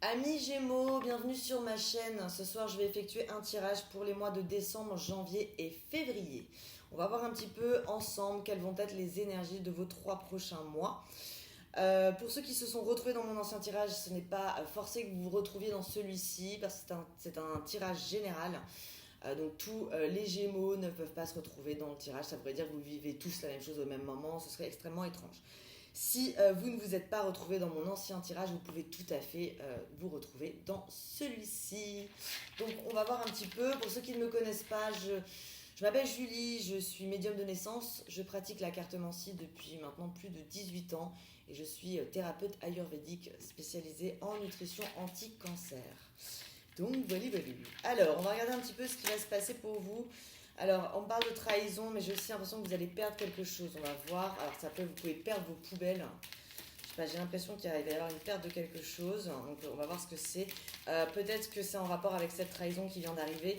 Amis Gémeaux, bienvenue sur ma chaîne. Ce soir, je vais effectuer un tirage pour les mois de décembre, janvier et février. On va voir un petit peu ensemble quelles vont être les énergies de vos 3 prochains mois. Pour ceux qui se sont retrouvés dans mon ancien tirage, ce n'est pas forcé que vous vous retrouviez dans celui-ci parce que c'est un tirage général. Donc tous les Gémeaux ne peuvent pas se retrouver dans le tirage. Ça voudrait dire que vous vivez tous la même chose au même moment. Ce serait extrêmement étrange. Si vous ne vous êtes pas retrouvé dans mon ancien tirage, vous pouvez tout à fait vous retrouver dans celui-ci. Donc on va voir un petit peu. Pour ceux qui ne me connaissent pas, je m'appelle Julie, je suis médium de naissance. Je pratique la cartomancie depuis maintenant plus de 18 ans. Et je suis thérapeute ayurvédique spécialisée en nutrition anti-cancer. Donc voilà, voilà. Alors, on va regarder un petit peu ce qui va se passer pour vous. Alors, on parle de trahison, mais j'ai aussi l'impression que vous allez perdre quelque chose. On va voir. Alors, vous pouvez perdre vos poubelles. Je sais pas, j'ai l'impression qu'il va y avoir une perte de quelque chose. Donc, on va voir ce que c'est. Peut-être que c'est en rapport avec cette trahison qui vient d'arriver.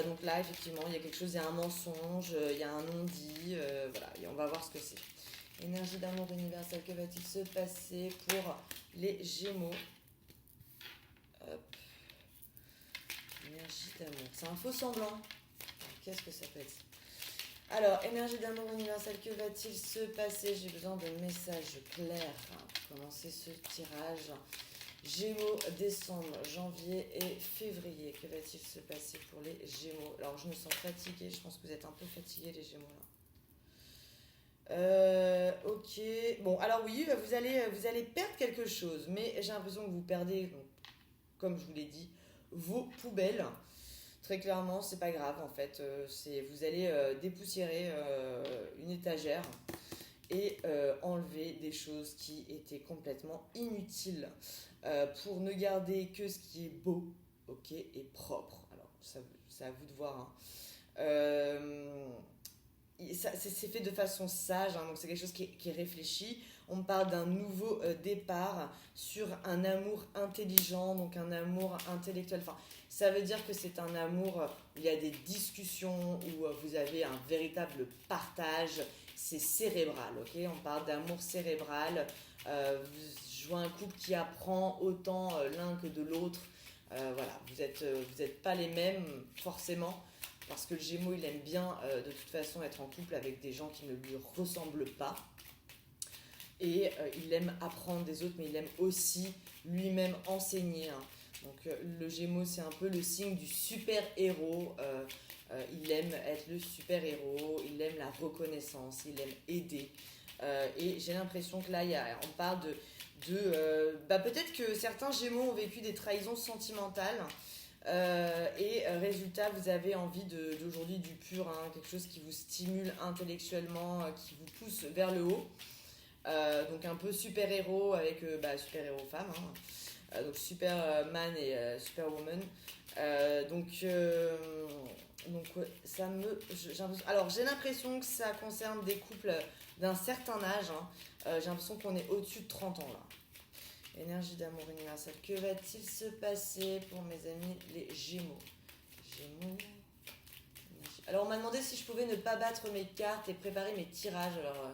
Donc là, effectivement, il y a quelque chose, il y a un mensonge, il y a un non-dit. Voilà, et on va voir ce que c'est. Énergie d'amour universel, que va-t-il se passer pour les Gémeaux? Hop. Énergie d'amour. C'est un faux semblant. Qu'est-ce que ça peut être? Alors, énergie d'amour universel, que va-t-il se passer? J'ai besoin de messages clairs pour commencer ce tirage. Gémeaux, décembre, janvier et février. Que va-t-il se passer pour les Gémeaux? Alors, je me sens fatiguée. Je pense que vous êtes un peu fatigués, les Gémeaux, là. Ok. Bon, alors oui, vous allez perdre quelque chose, mais j'ai l'impression que vous perdez, donc, comme je vous l'ai dit, vos poubelles. Très clairement, c'est pas grave en fait. Vous allez dépoussiérer une étagère et enlever des choses qui étaient complètement inutiles pour ne garder que ce qui est beau, ok, et propre. Alors, ça, c'est à vous de voir, hein. Euh, c'est fait de façon sage, hein, donc c'est quelque chose qui est réfléchi. On parle d'un nouveau départ sur un amour intelligent, donc un amour intellectuel. Enfin, ça veut dire que c'est un amour où il y a des discussions, où vous avez un véritable partage. C'est cérébral, ok? On parle d'amour cérébral. Je vois un couple qui apprend autant l'un que de l'autre. Voilà, vous êtes pas les mêmes forcément parce que le Gémeaux, il aime bien de toute façon être en couple avec des gens qui ne lui ressemblent pas. Et il aime apprendre des autres, mais il aime aussi lui-même enseigner, hein. Donc le Gémeaux, c'est un peu le signe du super-héros. Il aime être le super-héros, il aime la reconnaissance, il aime aider. Et j'ai l'impression que là, on parle peut-être que certains Gémeaux ont vécu des trahisons sentimentales. Résultat, vous avez envie d'aujourd'hui du pur, hein, quelque chose qui vous stimule intellectuellement, qui vous pousse vers le haut. Donc un peu super-héros avec super-héros femme, hein. Donc Superman et Superwoman. Donc ça me. Alors j'ai l'impression que ça concerne des couples d'un certain âge, hein. J'ai l'impression qu'on est au-dessus de 30 ans là. Énergie d'amour universel. Que va-t-il se passer pour mes amis les Gémeaux? Gémeaux. Alors on m'a demandé si je pouvais ne pas battre mes cartes et préparer mes tirages. Alors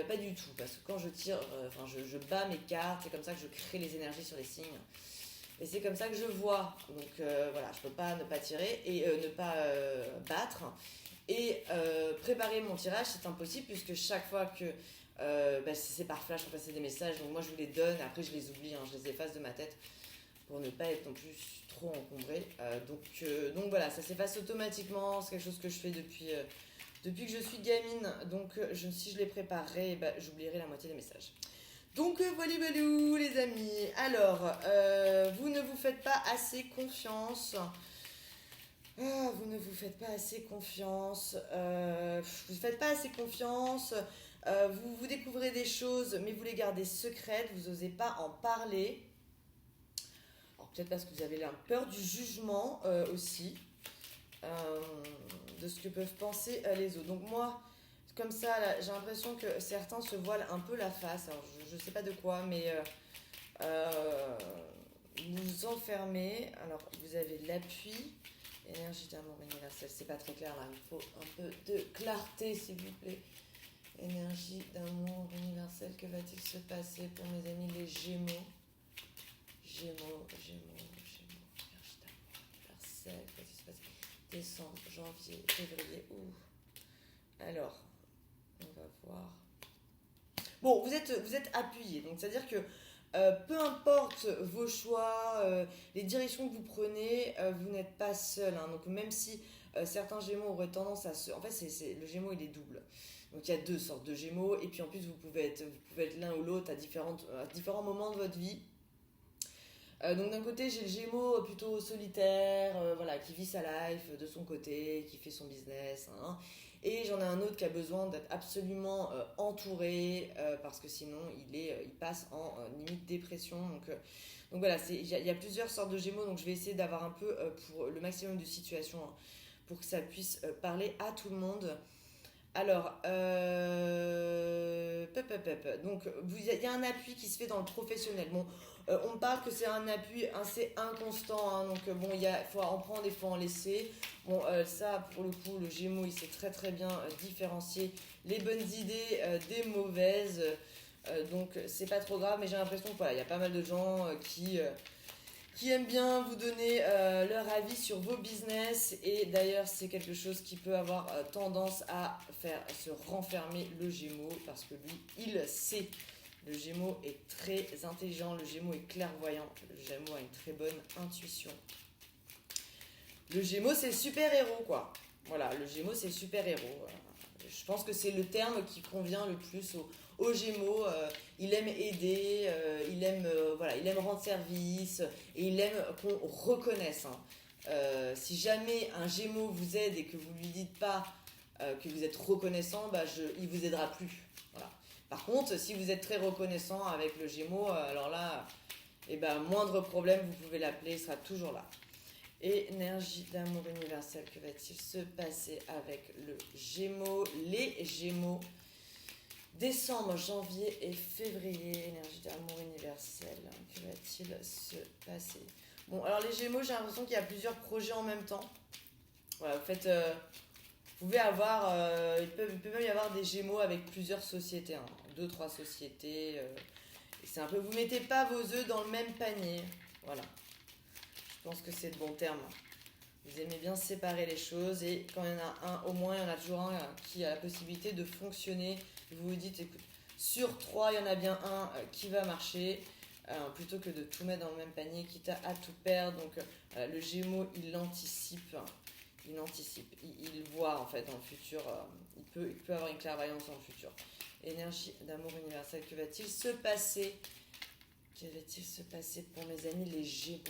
pas du tout, parce que quand je tire, je bats mes cartes, c'est comme ça que je crée les énergies sur les signes. Et c'est comme ça que je vois. Donc voilà, je peux pas ne pas tirer et ne pas battre. Et préparer mon tirage, c'est impossible puisque chaque fois que c'est par flash, on passe des messages, donc moi je vous les donne, après je les oublie, hein, je les efface de ma tête pour ne pas être non plus trop encombré. Donc voilà, ça s'efface automatiquement, c'est quelque chose que je fais depuis que je suis gamine, donc si je les préparerai, j'oublierai la moitié des messages. Donc voilà, les amis. Alors, vous ne vous faites pas assez confiance. Vous ne vous faites pas assez confiance. Vous ne faites pas assez confiance. Vous découvrez des choses, mais vous les gardez secrètes. Vous n'osez pas en parler. Alors peut-être parce que vous avez peur du jugement aussi, euh, de ce que peuvent penser les autres. Donc moi, comme ça, là, j'ai l'impression que certains se voilent un peu la face. Alors je ne sais pas de quoi, mais vous vous enfermez. Alors vous avez l'appui. Énergie d'amour universel, c'est pas très clair là, il faut un peu de clarté s'il vous plaît. Énergie d'amour universel, que va-t-il se passer pour mes amis les Gémeaux? Gémeaux, énergie d'amour universelle, qu'est-ce qui se passe? Décembre, janvier, février, ouh. Alors, on va voir. Bon, vous êtes appuyé, donc c'est-à-dire que peu importe vos choix, les directions que vous prenez, vous n'êtes pas seul, hein. Donc même si certains Gémeaux auraient tendance à se... En fait, le Gémeaux, il est double. Donc il y a deux sortes de Gémeaux, et puis en plus, vous pouvez être l'un ou l'autre à différents moments de votre vie. Donc d'un côté, j'ai le Gémeaux plutôt solitaire, voilà, qui vit sa life de son côté, qui fait son business, hein. Et j'en ai un autre qui a besoin d'être absolument entouré, parce que sinon il passe en limite dépression. Donc voilà, y a plusieurs sortes de Gémeaux, donc je vais essayer d'avoir un peu pour le maximum de situations, hein, pour que ça puisse parler à tout le monde. Alors, donc il y a un appui qui se fait dans le professionnel. Bon, on me parle que c'est un appui assez inconstant, hein, donc bon, il faut en prendre et il faut en laisser. Bon, ça, pour le coup, le Gémeaux, il sait très très bien différencier les bonnes idées des mauvaises. Donc, c'est pas trop grave, mais j'ai l'impression que voilà, il y a pas mal de gens qui aiment bien vous donner leur avis sur vos business. Et d'ailleurs, c'est quelque chose qui peut avoir tendance à faire se renfermer le Gémeaux, parce que lui, il sait. Le Gémeaux est très intelligent, le Gémeaux est clairvoyant, le Gémeaux a une très bonne intuition. Le Gémeaux, c'est le super-héros, quoi. Voilà, le Gémeaux, c'est le super-héros. Je pense que c'est le terme qui convient le plus aux Gémeaux. Il aime aider, il aime rendre service, et il aime qu'on reconnaisse, hein. Si jamais un Gémeaux vous aide et que vous lui dites pas que vous êtes reconnaissant, il vous aidera plus. Voilà. Par contre, si vous êtes très reconnaissant avec le Gémeaux, alors là, moindre problème, vous pouvez l'appeler, il sera toujours là. Énergie d'amour universel, que va-t-il se passer avec le Gémeaux? Les Gémeaux, décembre, janvier et février, énergie d'amour universel, que va-t-il se passer? Bon, alors les Gémeaux, j'ai l'impression qu'il y a plusieurs projets en même temps. Voilà, en fait, vous pouvez avoir, il peut même y avoir des Gémeaux avec plusieurs sociétés, hein, 2-3 sociétés. Et c'est un peu, vous mettez pas vos œufs dans le même panier, voilà. Je pense que c'est le bon terme. Vous aimez bien séparer les choses, et quand il y en a un, au moins il y en a toujours un qui a la possibilité de fonctionner. Vous vous dites, écoute, sur 3, il y en a bien un qui va marcher, plutôt que de tout mettre dans le même panier, quitte à tout perdre. Donc le Gémeaux, il anticipe, il voit en fait dans le futur, il peut avoir une clairvoyance dans le futur. Énergie d'amour universel, que va-t-il se passer? Que va-t-il se passer pour mes amis les Gémeaux?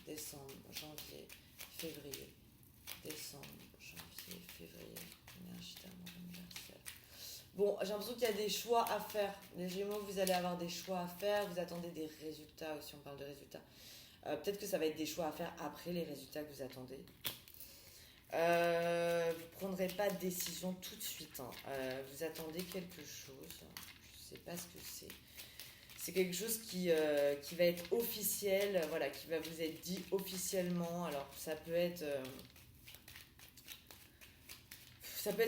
Décembre, janvier, février. Décembre, janvier, février. Énergie d'amour universel. Bon, j'ai l'impression qu'il y a des choix à faire. Les Gémeaux, vous allez avoir des choix à faire. Vous attendez des résultats aussi, on parle de résultats. Peut-être que ça va être des choix à faire après les résultats que vous attendez. Vous ne prendrez pas de décision tout de suite, hein. Vous attendez quelque chose. Je ne sais pas ce que c'est. C'est quelque chose qui va être officiel, voilà, qui va vous être dit officiellement. Alors ça peut être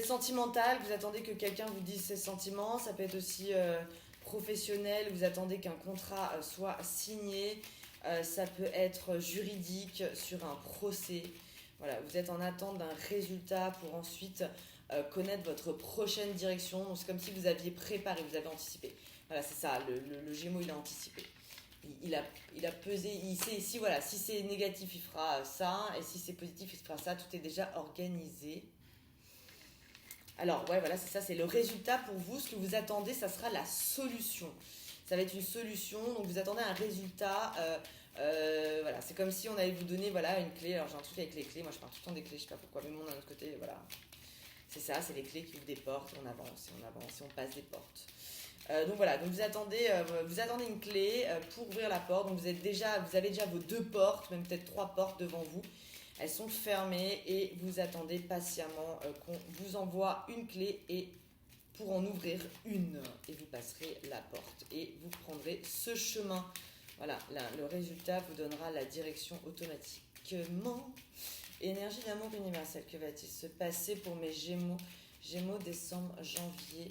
sentimental, vous attendez que quelqu'un vous dise ses sentiments. Ça peut être aussi professionnel, vous attendez qu'un contrat soit signé. Ça peut être juridique, sur un procès. Voilà, vous êtes en attente d'un résultat pour ensuite connaître votre prochaine direction. Donc c'est comme si vous aviez préparé, vous avez anticipé. Voilà, c'est ça, le Gémeaux, il a anticipé. Il a pesé, il sait ici, voilà, si c'est négatif, il fera ça, et si c'est positif, il fera ça, tout est déjà organisé. Alors, ouais, voilà, c'est ça, c'est le résultat pour vous. Ce que vous attendez, ça sera la solution. Ça va être une solution, donc vous attendez un résultat. Voilà, c'est comme si on allait vous donner, voilà, une clé. Alors, j'ai un truc avec les clés, moi je parle tout le temps des clés, je sais pas pourquoi, mais moi, d'un autre côté, voilà. C'est ça, c'est les clés qui ouvrent des portes, et on avance, et on passe des portes. Donc voilà, donc vous attendez une clé pour ouvrir la porte. Donc vous avez déjà vos 2 portes, même peut-être 3 portes devant vous. Elles sont fermées et vous attendez patiemment qu'on vous envoie une clé, et pour en ouvrir une, et vous passerez la porte et vous prendrez ce chemin. Voilà, là, le résultat vous donnera la direction automatiquement. Énergie d'amour universel, que va-t-il se passer pour mes Gémeaux? Gémeaux, décembre, janvier,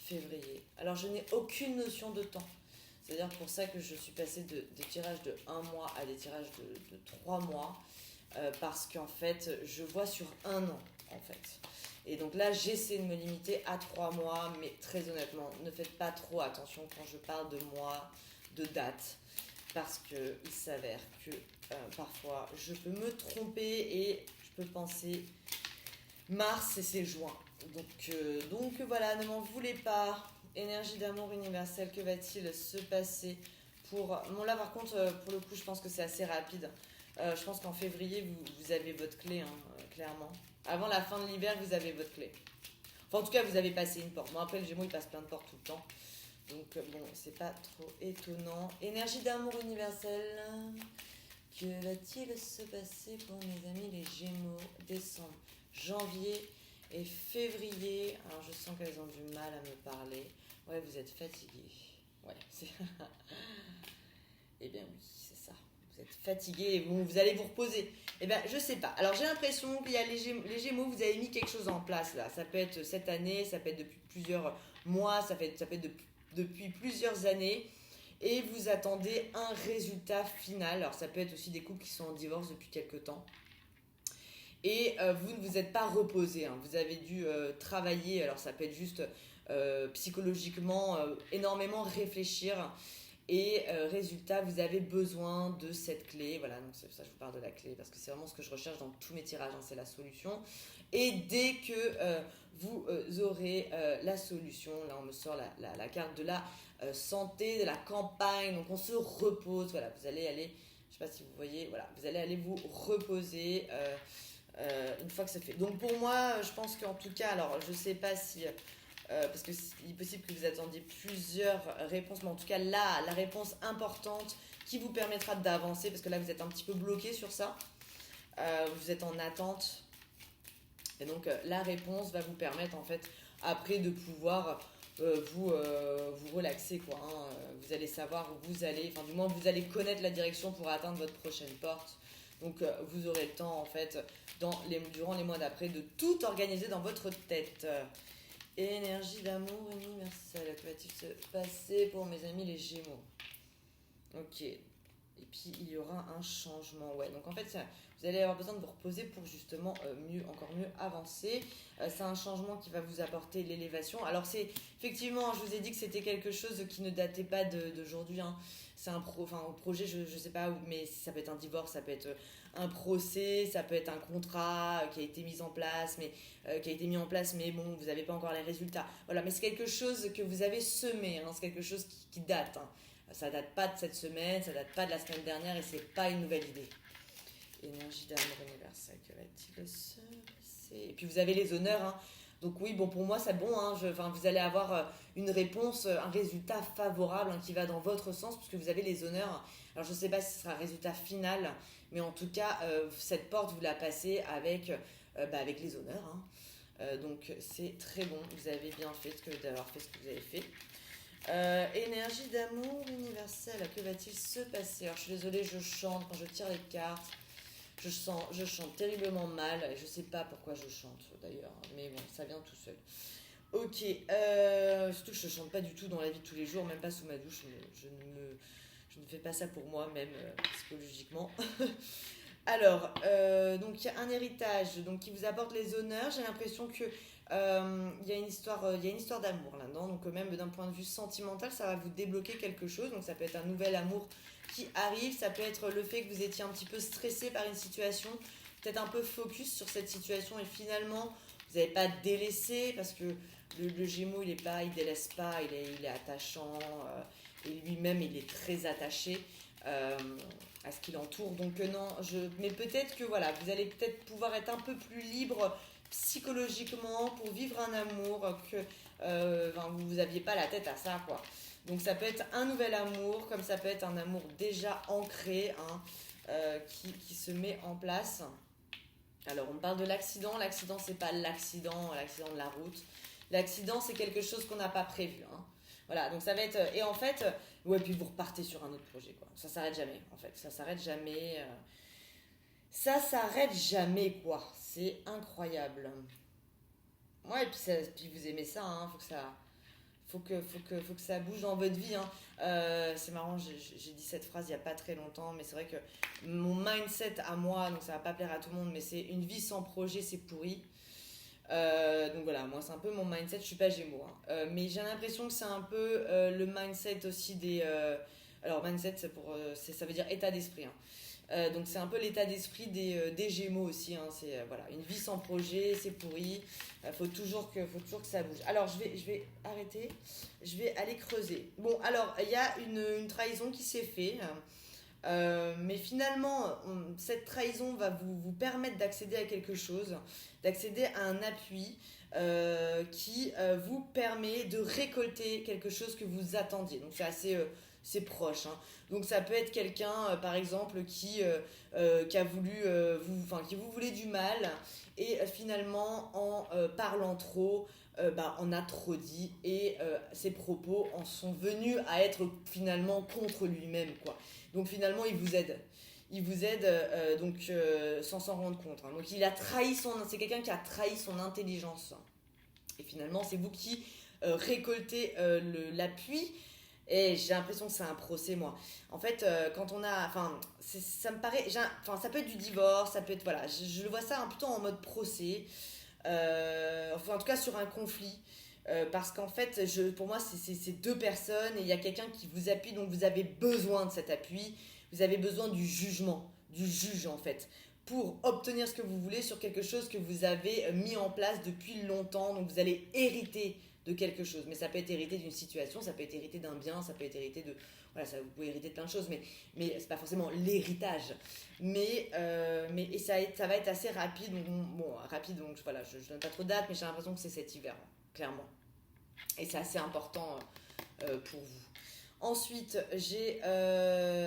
février. Alors je n'ai aucune notion de temps. C'est-à-dire pour ça que je suis passée de tirages de 1 mois à des tirages de 3 mois. Parce qu'en fait, je vois sur 1 an, en fait. Et donc là, j'essaie de me limiter à 3 mois, mais très honnêtement, ne faites pas trop attention quand je parle de mois, de date, parce qu'il s'avère que parfois, je peux me tromper et je peux penser mars et c'est juin. Donc voilà, ne m'en voulez pas. Énergie d'amour universel, que va-t-il se passer pour... Bon là par contre, pour le coup, je pense que c'est assez rapide. Je pense qu'en février, vous avez votre clé, hein, clairement. Avant la fin de l'hiver, vous avez votre clé. Enfin, en tout cas, vous avez passé une porte. Bon, après, le Gémeaux, il passe plein de portes tout le temps. Donc, bon, c'est pas trop étonnant. Énergie d'amour universel. Que va-t-il se passer pour mes amis les Gémeaux? Décembre, janvier et février. Alors, je sens qu'elles ont du mal à me parler. Ouais, vous êtes fatigués. Ouais, c'est... Eh bien, oui, c'est ça. Vous êtes fatigué et bon, vous allez vous reposer. Eh bien, je sais pas. Alors, j'ai l'impression qu'il y a les Gémeaux, vous avez mis quelque chose en place là. Ça peut être cette année, ça peut être depuis plusieurs mois, ça peut être depuis plusieurs années. Et vous attendez un résultat final. Alors, ça peut être aussi des couples qui sont en divorce depuis quelques temps. Et vous ne vous êtes pas reposé. Hein. Vous avez dû travailler. Alors, ça peut être juste psychologiquement, énormément réfléchir. Et résultat, vous avez besoin de cette clé. Voilà, donc c'est pour ça que je vous parle de la clé, parce que c'est vraiment ce que je recherche dans tous mes tirages, hein, c'est la solution. Et dès que vous aurez la solution, là on me sort la carte de la santé, de la campagne, donc on se repose. Voilà, vous allez aller, je ne sais pas si vous voyez, voilà, vous allez aller vous reposer une fois que c'est fait. Donc pour moi, je pense qu'en tout cas, alors je ne sais pas si... parce qu'il est possible que vous attendiez plusieurs réponses, mais en tout cas là, la réponse importante qui vous permettra d'avancer, parce que là vous êtes un petit peu bloqué sur ça, vous êtes en attente, et donc la réponse va vous permettre en fait après de pouvoir vous relaxer quoi, hein. Vous allez savoir où vous allez, enfin du moins vous allez connaître la direction pour atteindre votre prochaine porte, donc vous aurez le temps en fait durant les mois d'après de tout organiser dans votre tête. Énergie d'amour universelle, que va-t-il se passer pour mes amis les Gémeaux? Ok. Et puis il y aura un changement, ouais. Donc en fait, vous allez avoir besoin de vous reposer pour justement encore mieux avancer. C'est un changement qui va vous apporter l'élévation. Alors c'est effectivement, je vous ai dit que c'était quelque chose qui ne datait pas d'aujourd'hui. Hein. C'est un projet, je sais pas, mais ça peut être un divorce, ça peut être un procès, ça peut être un contrat qui a été mis en place, mais bon, vous n'avez pas encore les résultats. Voilà, mais c'est quelque chose que vous avez semé, hein, c'est quelque chose qui date. Hein. Ça date pas de cette semaine, ça date pas de la semaine dernière et c'est pas une nouvelle idée. Énergie d'amour universel, que va-t-il se passer? Et puis vous avez les honneurs, hein. Donc oui, bon pour moi c'est bon, hein. Vous allez avoir une réponse, un résultat favorable hein, qui va dans votre sens puisque vous avez les honneurs. Alors je ne sais pas si ce sera un résultat final, mais en tout cas cette porte vous la passez avec les honneurs. Hein. Donc c'est très bon, vous avez bien fait d'avoir fait ce que vous avez fait. Énergie d'amour universel, que va-t-il se passer? Alors je suis désolée, je chante quand je tire les cartes. Je chante terriblement mal, et je sais pas pourquoi je chante d'ailleurs, mais bon, ça vient tout seul. Ok, surtout que je chante pas du tout dans la vie de tous les jours, même pas sous ma douche, je ne fais pas ça pour moi, même psychologiquement. Alors, donc il y a un héritage donc, qui vous apporte les honneurs, j'ai l'impression que il y a une histoire d'amour là-dedans, donc même d'un point de vue sentimental, ça va vous débloquer quelque chose, donc ça peut être un nouvel amour qui arrive, ça peut être le fait que vous étiez un petit peu stressé par une situation, peut-être un peu focus sur cette situation et finalement vous n'avez pas délaissé parce que le Gémeaux il délaisse pas, il est attachant et lui-même il est très attaché à ce qui l'entoure, donc non, mais peut-être que voilà, vous allez peut-être pouvoir être un peu plus libre psychologiquement pour vivre un amour que vous n'aviez pas la tête à ça quoi. Donc ça peut être un nouvel amour, comme ça peut être un amour déjà ancré hein, qui se met en place. Alors on parle de l'accident, c'est pas l'accident de la route. L'accident c'est quelque chose qu'on n'a pas prévu. Hein. Voilà, donc ça va être... Et en fait, ouais, puis vous repartez sur un autre projet quoi. Ça s'arrête jamais en fait, ça s'arrête jamais. Ça s'arrête jamais quoi, c'est incroyable. Ouais, et puis vous aimez ça, hein, faut que ça bouge dans votre vie, hein. C'est marrant, j'ai dit cette phrase il n'y a pas très longtemps, mais c'est vrai que mon mindset à moi, donc ça va pas plaire à tout le monde, mais c'est une vie sans projet, c'est pourri. Donc voilà, moi c'est un peu mon mindset, je suis pas Gémeaux, hein. Mais j'ai l'impression que c'est un peu le mindset aussi des... alors mindset, ça veut dire état d'esprit, hein. Donc c'est un peu l'état d'esprit des Gémeaux aussi, hein. C'est voilà, une vie sans projet, c'est pourri. Faut toujours que ça bouge. Alors je vais arrêter, je vais aller creuser. Bon, alors il y a une trahison qui s'est faite. Mais finalement, cette trahison va vous permettre d'accéder à quelque chose, d'accéder à un appui qui vous permet de récolter quelque chose que vous attendiez. Donc c'est assez c'est proche, hein. Donc ça peut être quelqu'un, par exemple, qui a voulu qui vous voulait du mal et finalement en parlant trop, on a trop dit et ses propos en sont venus à être finalement contre lui-même, quoi. Donc finalement, il vous aide. Il vous aide sans s'en rendre compte, hein. Donc c'est quelqu'un qui a trahi son intelligence. Et finalement, c'est vous qui récoltez l'appui. Et j'ai l'impression que c'est un procès, moi. En fait, quand on a... ça me paraît... ça peut être du divorce, ça peut être... Voilà, je vois ça plutôt en mode procès. En tout cas, sur un conflit. Parce qu'en fait, pour moi, c'est deux personnes et il y a quelqu'un qui vous appuie, donc vous avez besoin de cet appui, vous avez besoin du jugement, du juge en fait, pour obtenir ce que vous voulez sur quelque chose que vous avez mis en place depuis longtemps, donc vous allez hériter de quelque chose, mais ça peut être hérité d'une situation, ça peut être hérité d'un bien, ça peut être hérité de... Voilà, vous pouvez hériter de plein de choses, mais c'est pas forcément l'héritage. Mais ça va être assez rapide, rapide, donc voilà, je donne pas trop de date, mais j'ai l'impression que c'est cet hiver, clairement. Et c'est assez important pour vous. Ensuite,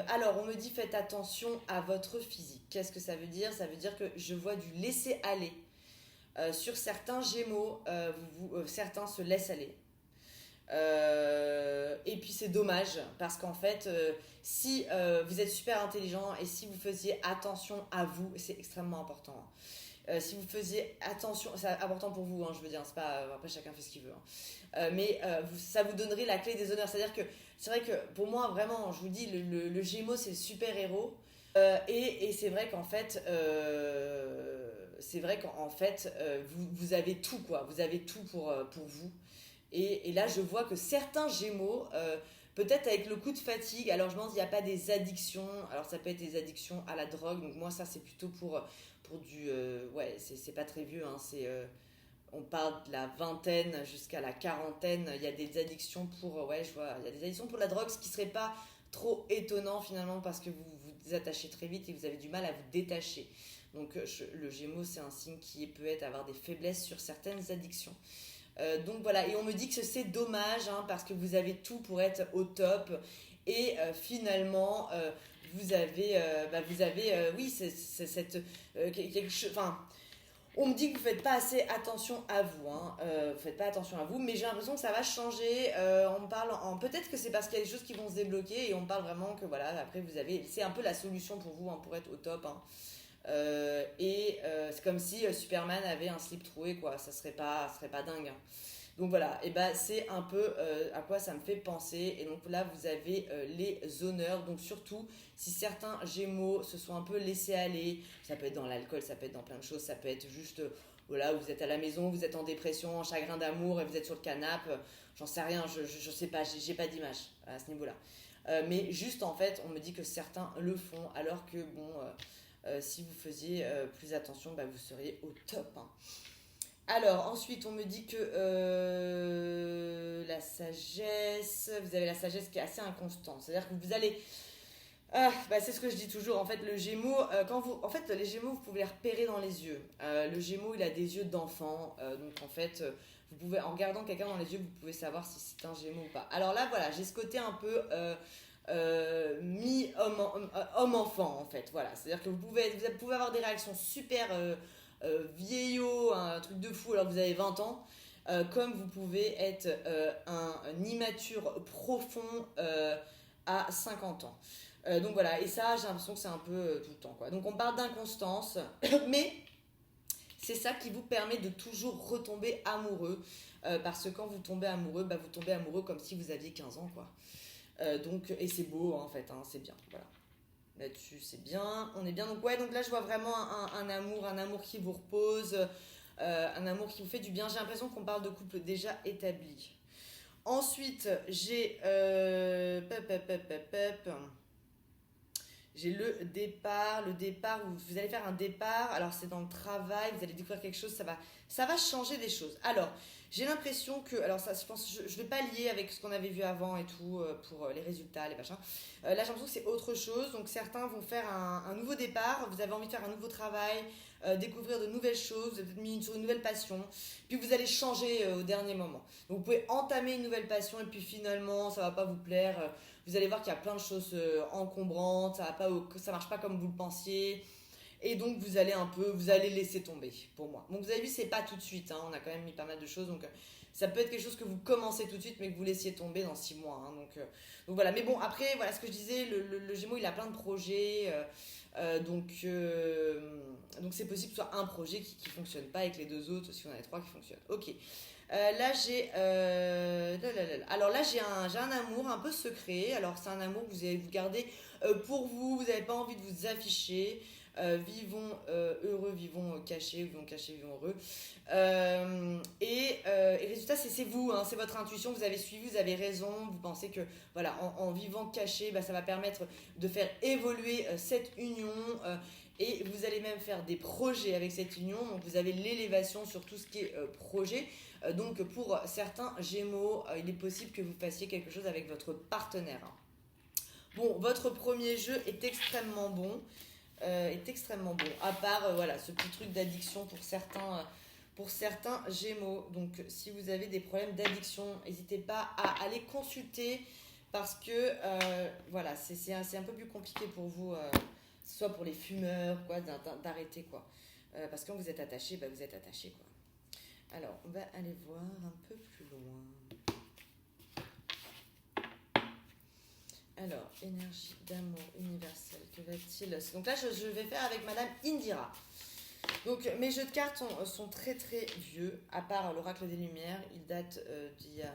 alors, on me dit faites attention à votre physique. Qu'est-ce que ça veut dire ? Ça veut dire que je vois du laisser-aller. Sur certains Gémeaux, certains se laissent aller. Et puis c'est dommage parce qu'en fait, si vous êtes super intelligent et si vous faisiez attention à vous, c'est extrêmement important. Si vous faisiez attention, c'est important pour vous, hein, je veux dire, c'est pas, après chacun fait ce qu'il veut, hein. Ça vous donnerait la clé des honneurs. C'est-à-dire que c'est vrai que pour moi, vraiment, je vous dis, le Gémeaux, c'est le super-héros. Et c'est vrai qu'en fait, vous avez tout, quoi. Vous avez tout pour vous. Et là, je vois que certains Gémeaux, peut-être avec le coup de fatigue, alors je me demande s'il n'y a pas des addictions. Alors ça peut être des addictions à la drogue. Donc moi, ça, c'est plutôt pour du... c'est pas très vieux, hein, on parle de la vingtaine jusqu'à la quarantaine. Il y a des addictions il y a des addictions pour la drogue, ce qui serait pas trop étonnant finalement parce que vous vous attachez très vite et vous avez du mal à vous détacher. Donc le Gémeaux, c'est un signe qui peut avoir des faiblesses sur certaines addictions. Donc voilà, et on me dit que c'est dommage, hein, parce que vous avez tout pour être au top et finalement vous avez quelque chose. Enfin, on me dit que vous faites pas assez attention à vous, hein. Vous faites pas attention à vous, mais j'ai l'impression que ça va changer. On me parle peut-être que c'est parce qu'il y a des choses qui vont se débloquer et on parle vraiment que voilà, après c'est un peu la solution pour vous, hein, pour être au top, hein. C'est comme si Superman avait un slip troué, quoi. Ça serait pas dingue, hein. Donc voilà, et c'est un peu à quoi ça me fait penser. Et donc là, vous avez les honneurs. Donc surtout, si certains Gémeaux se sont un peu laissés aller, ça peut être dans l'alcool, ça peut être dans plein de choses, ça peut être juste, voilà, vous êtes à la maison, vous êtes en dépression, en chagrin d'amour et vous êtes sur le canapé, j'en sais rien, je sais pas, j'ai pas d'image à ce niveau-là. Mais juste en fait, on me dit que certains le font, alors que si vous faisiez plus attention, vous seriez au top, hein. Alors, ensuite, on me dit que la sagesse, vous avez la sagesse qui est assez inconstante. C'est-à-dire que vous allez... c'est ce que je dis toujours. En fait, le Gémeaux, les Gémeaux, vous pouvez les repérer dans les yeux. Le Gémeaux, il a des yeux d'enfant. Donc, en fait, vous pouvez, en regardant quelqu'un dans les yeux, vous pouvez savoir si c'est un Gémeaux ou pas. Alors là, voilà, j'ai ce côté un peu... mi-homme-enfant, en fait. Voilà. C'est-à-dire que vous pouvez avoir des réactions super... vieillot, un truc de fou alors que vous avez 20 ans, comme vous pouvez être un immature profond à 50 ans. Donc voilà, et ça, j'ai l'impression que c'est un peu tout le temps, quoi. Donc on parle d'inconstance, mais C'est ça qui vous permet de toujours retomber amoureux. Parce que quand vous tombez amoureux, vous tombez amoureux comme si vous aviez 15 ans, quoi. Et c'est beau, hein, en fait, hein, c'est bien, voilà. Là-dessus, c'est bien, on est bien. Donc ouais, donc là, je vois vraiment un amour qui vous repose, un amour qui vous fait du bien. J'ai l'impression qu'on parle de couple déjà établi. Ensuite, j'ai... J'ai le départ où vous allez faire un départ, alors c'est dans le travail, vous allez découvrir quelque chose, ça va changer des choses. Alors, j'ai l'impression que, alors ça, je pense, je vais pas lier avec ce qu'on avait vu avant et tout, pour les résultats, les machins. Là, j'ai l'impression que c'est autre chose, donc certains vont faire un nouveau départ, vous avez envie de faire un nouveau travail, découvrir de nouvelles choses, vous êtes mis sur une nouvelle passion, puis vous allez changer au dernier moment. Donc vous pouvez entamer une nouvelle passion et puis finalement, ça va pas vous plaire. Vous allez voir qu'il y a plein de choses encombrantes, ça marche pas comme vous le pensiez. Et donc vous allez laisser tomber pour moi. Donc vous avez vu, c'est pas tout de suite, hein, on a quand même mis pas mal de choses. Donc ça peut être quelque chose que vous commencez tout de suite, mais que vous laissiez tomber dans 6 mois. Hein, donc voilà, mais bon, après, voilà ce que je disais, le Gémeaux, il a plein de projets. Donc c'est possible que ce soit un projet qui fonctionne pas avec les deux autres, si on en a 3 qui fonctionnent. Ok. Là j'ai alors là j'ai un amour un peu secret. Alors c'est un amour que vous allez vous garder pour vous. Vous n'avez pas envie de vous afficher. Vivons heureux, vivons cachés, vivons cachés, vivons heureux. Et résultat, c'est vous, hein, c'est votre intuition. Vous avez suivi, vous avez raison. Vous pensez que voilà, en vivant caché, ça va permettre de faire évoluer cette union. Et vous allez même faire des projets avec cette union. Donc vous avez l'élévation sur tout ce qui est projet. Donc pour certains Gémeaux, il est possible que vous fassiez quelque chose avec votre partenaire. Bon, votre premier jeu est extrêmement bon. À part voilà, ce petit truc d'addiction pour certains Gémeaux. Donc si vous avez des problèmes d'addiction, n'hésitez pas à aller consulter parce que voilà, c'est un peu plus compliqué pour vous, soit pour les fumeurs, quoi, d'arrêter, quoi. Parce que quand vous êtes attaché, vous êtes attaché, quoi. Alors, on va aller voir un peu plus loin. Alors, énergie d'amour universelle, que va-t-il... Donc là, je vais faire avec Madame Indira. Donc, mes jeux de cartes sont très très vieux, à part l'Oracle des Lumières. Ils datent d'il y a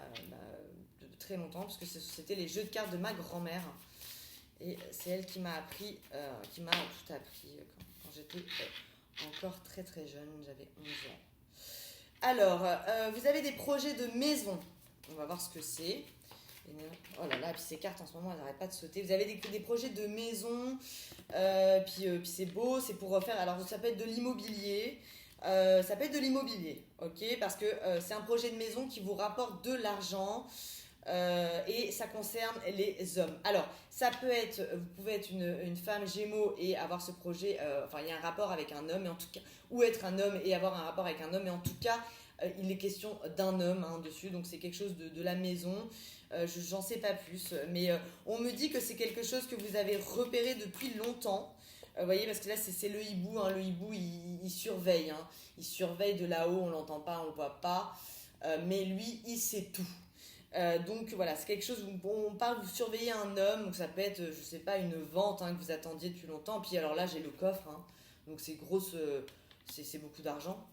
de très longtemps, parce que c'était les jeux de cartes de ma grand-mère. Et c'est elle qui m'a appris, qui m'a tout appris quand j'étais encore très très jeune, j'avais 11 ans. Alors, vous avez des projets de maison. On va voir ce que c'est. Oh là là, puis ces cartes en ce moment, elles n'arrêtent pas de sauter. Vous avez des projets de maison, puis c'est beau, c'est pour refaire. Alors, ça peut être de l'immobilier. Ok, parce que c'est un projet de maison qui vous rapporte de l'argent. Et ça concerne les hommes. Alors, ça peut être, vous pouvez être une femme Gémeaux et avoir ce projet, il y a un rapport avec un homme, et en tout cas, ou être un homme et avoir un rapport avec un homme, mais en tout cas, il est question d'un homme dessus, donc c'est quelque chose de la maison. J'en sais pas plus, mais on me dit que c'est quelque chose que vous avez repéré depuis longtemps. Vous voyez, parce que là, c'est le hibou. Le hibou, il surveille. Il surveille de là-haut, on l'entend pas, on le voit pas. Mais lui, il sait tout. Donc voilà, c'est quelque chose où on parle, vous surveillez un homme, donc ça peut être, je sais pas, une vente que vous attendiez depuis longtemps. Puis alors là, j'ai le coffre, donc c'est grosse, c'est beaucoup d'argent.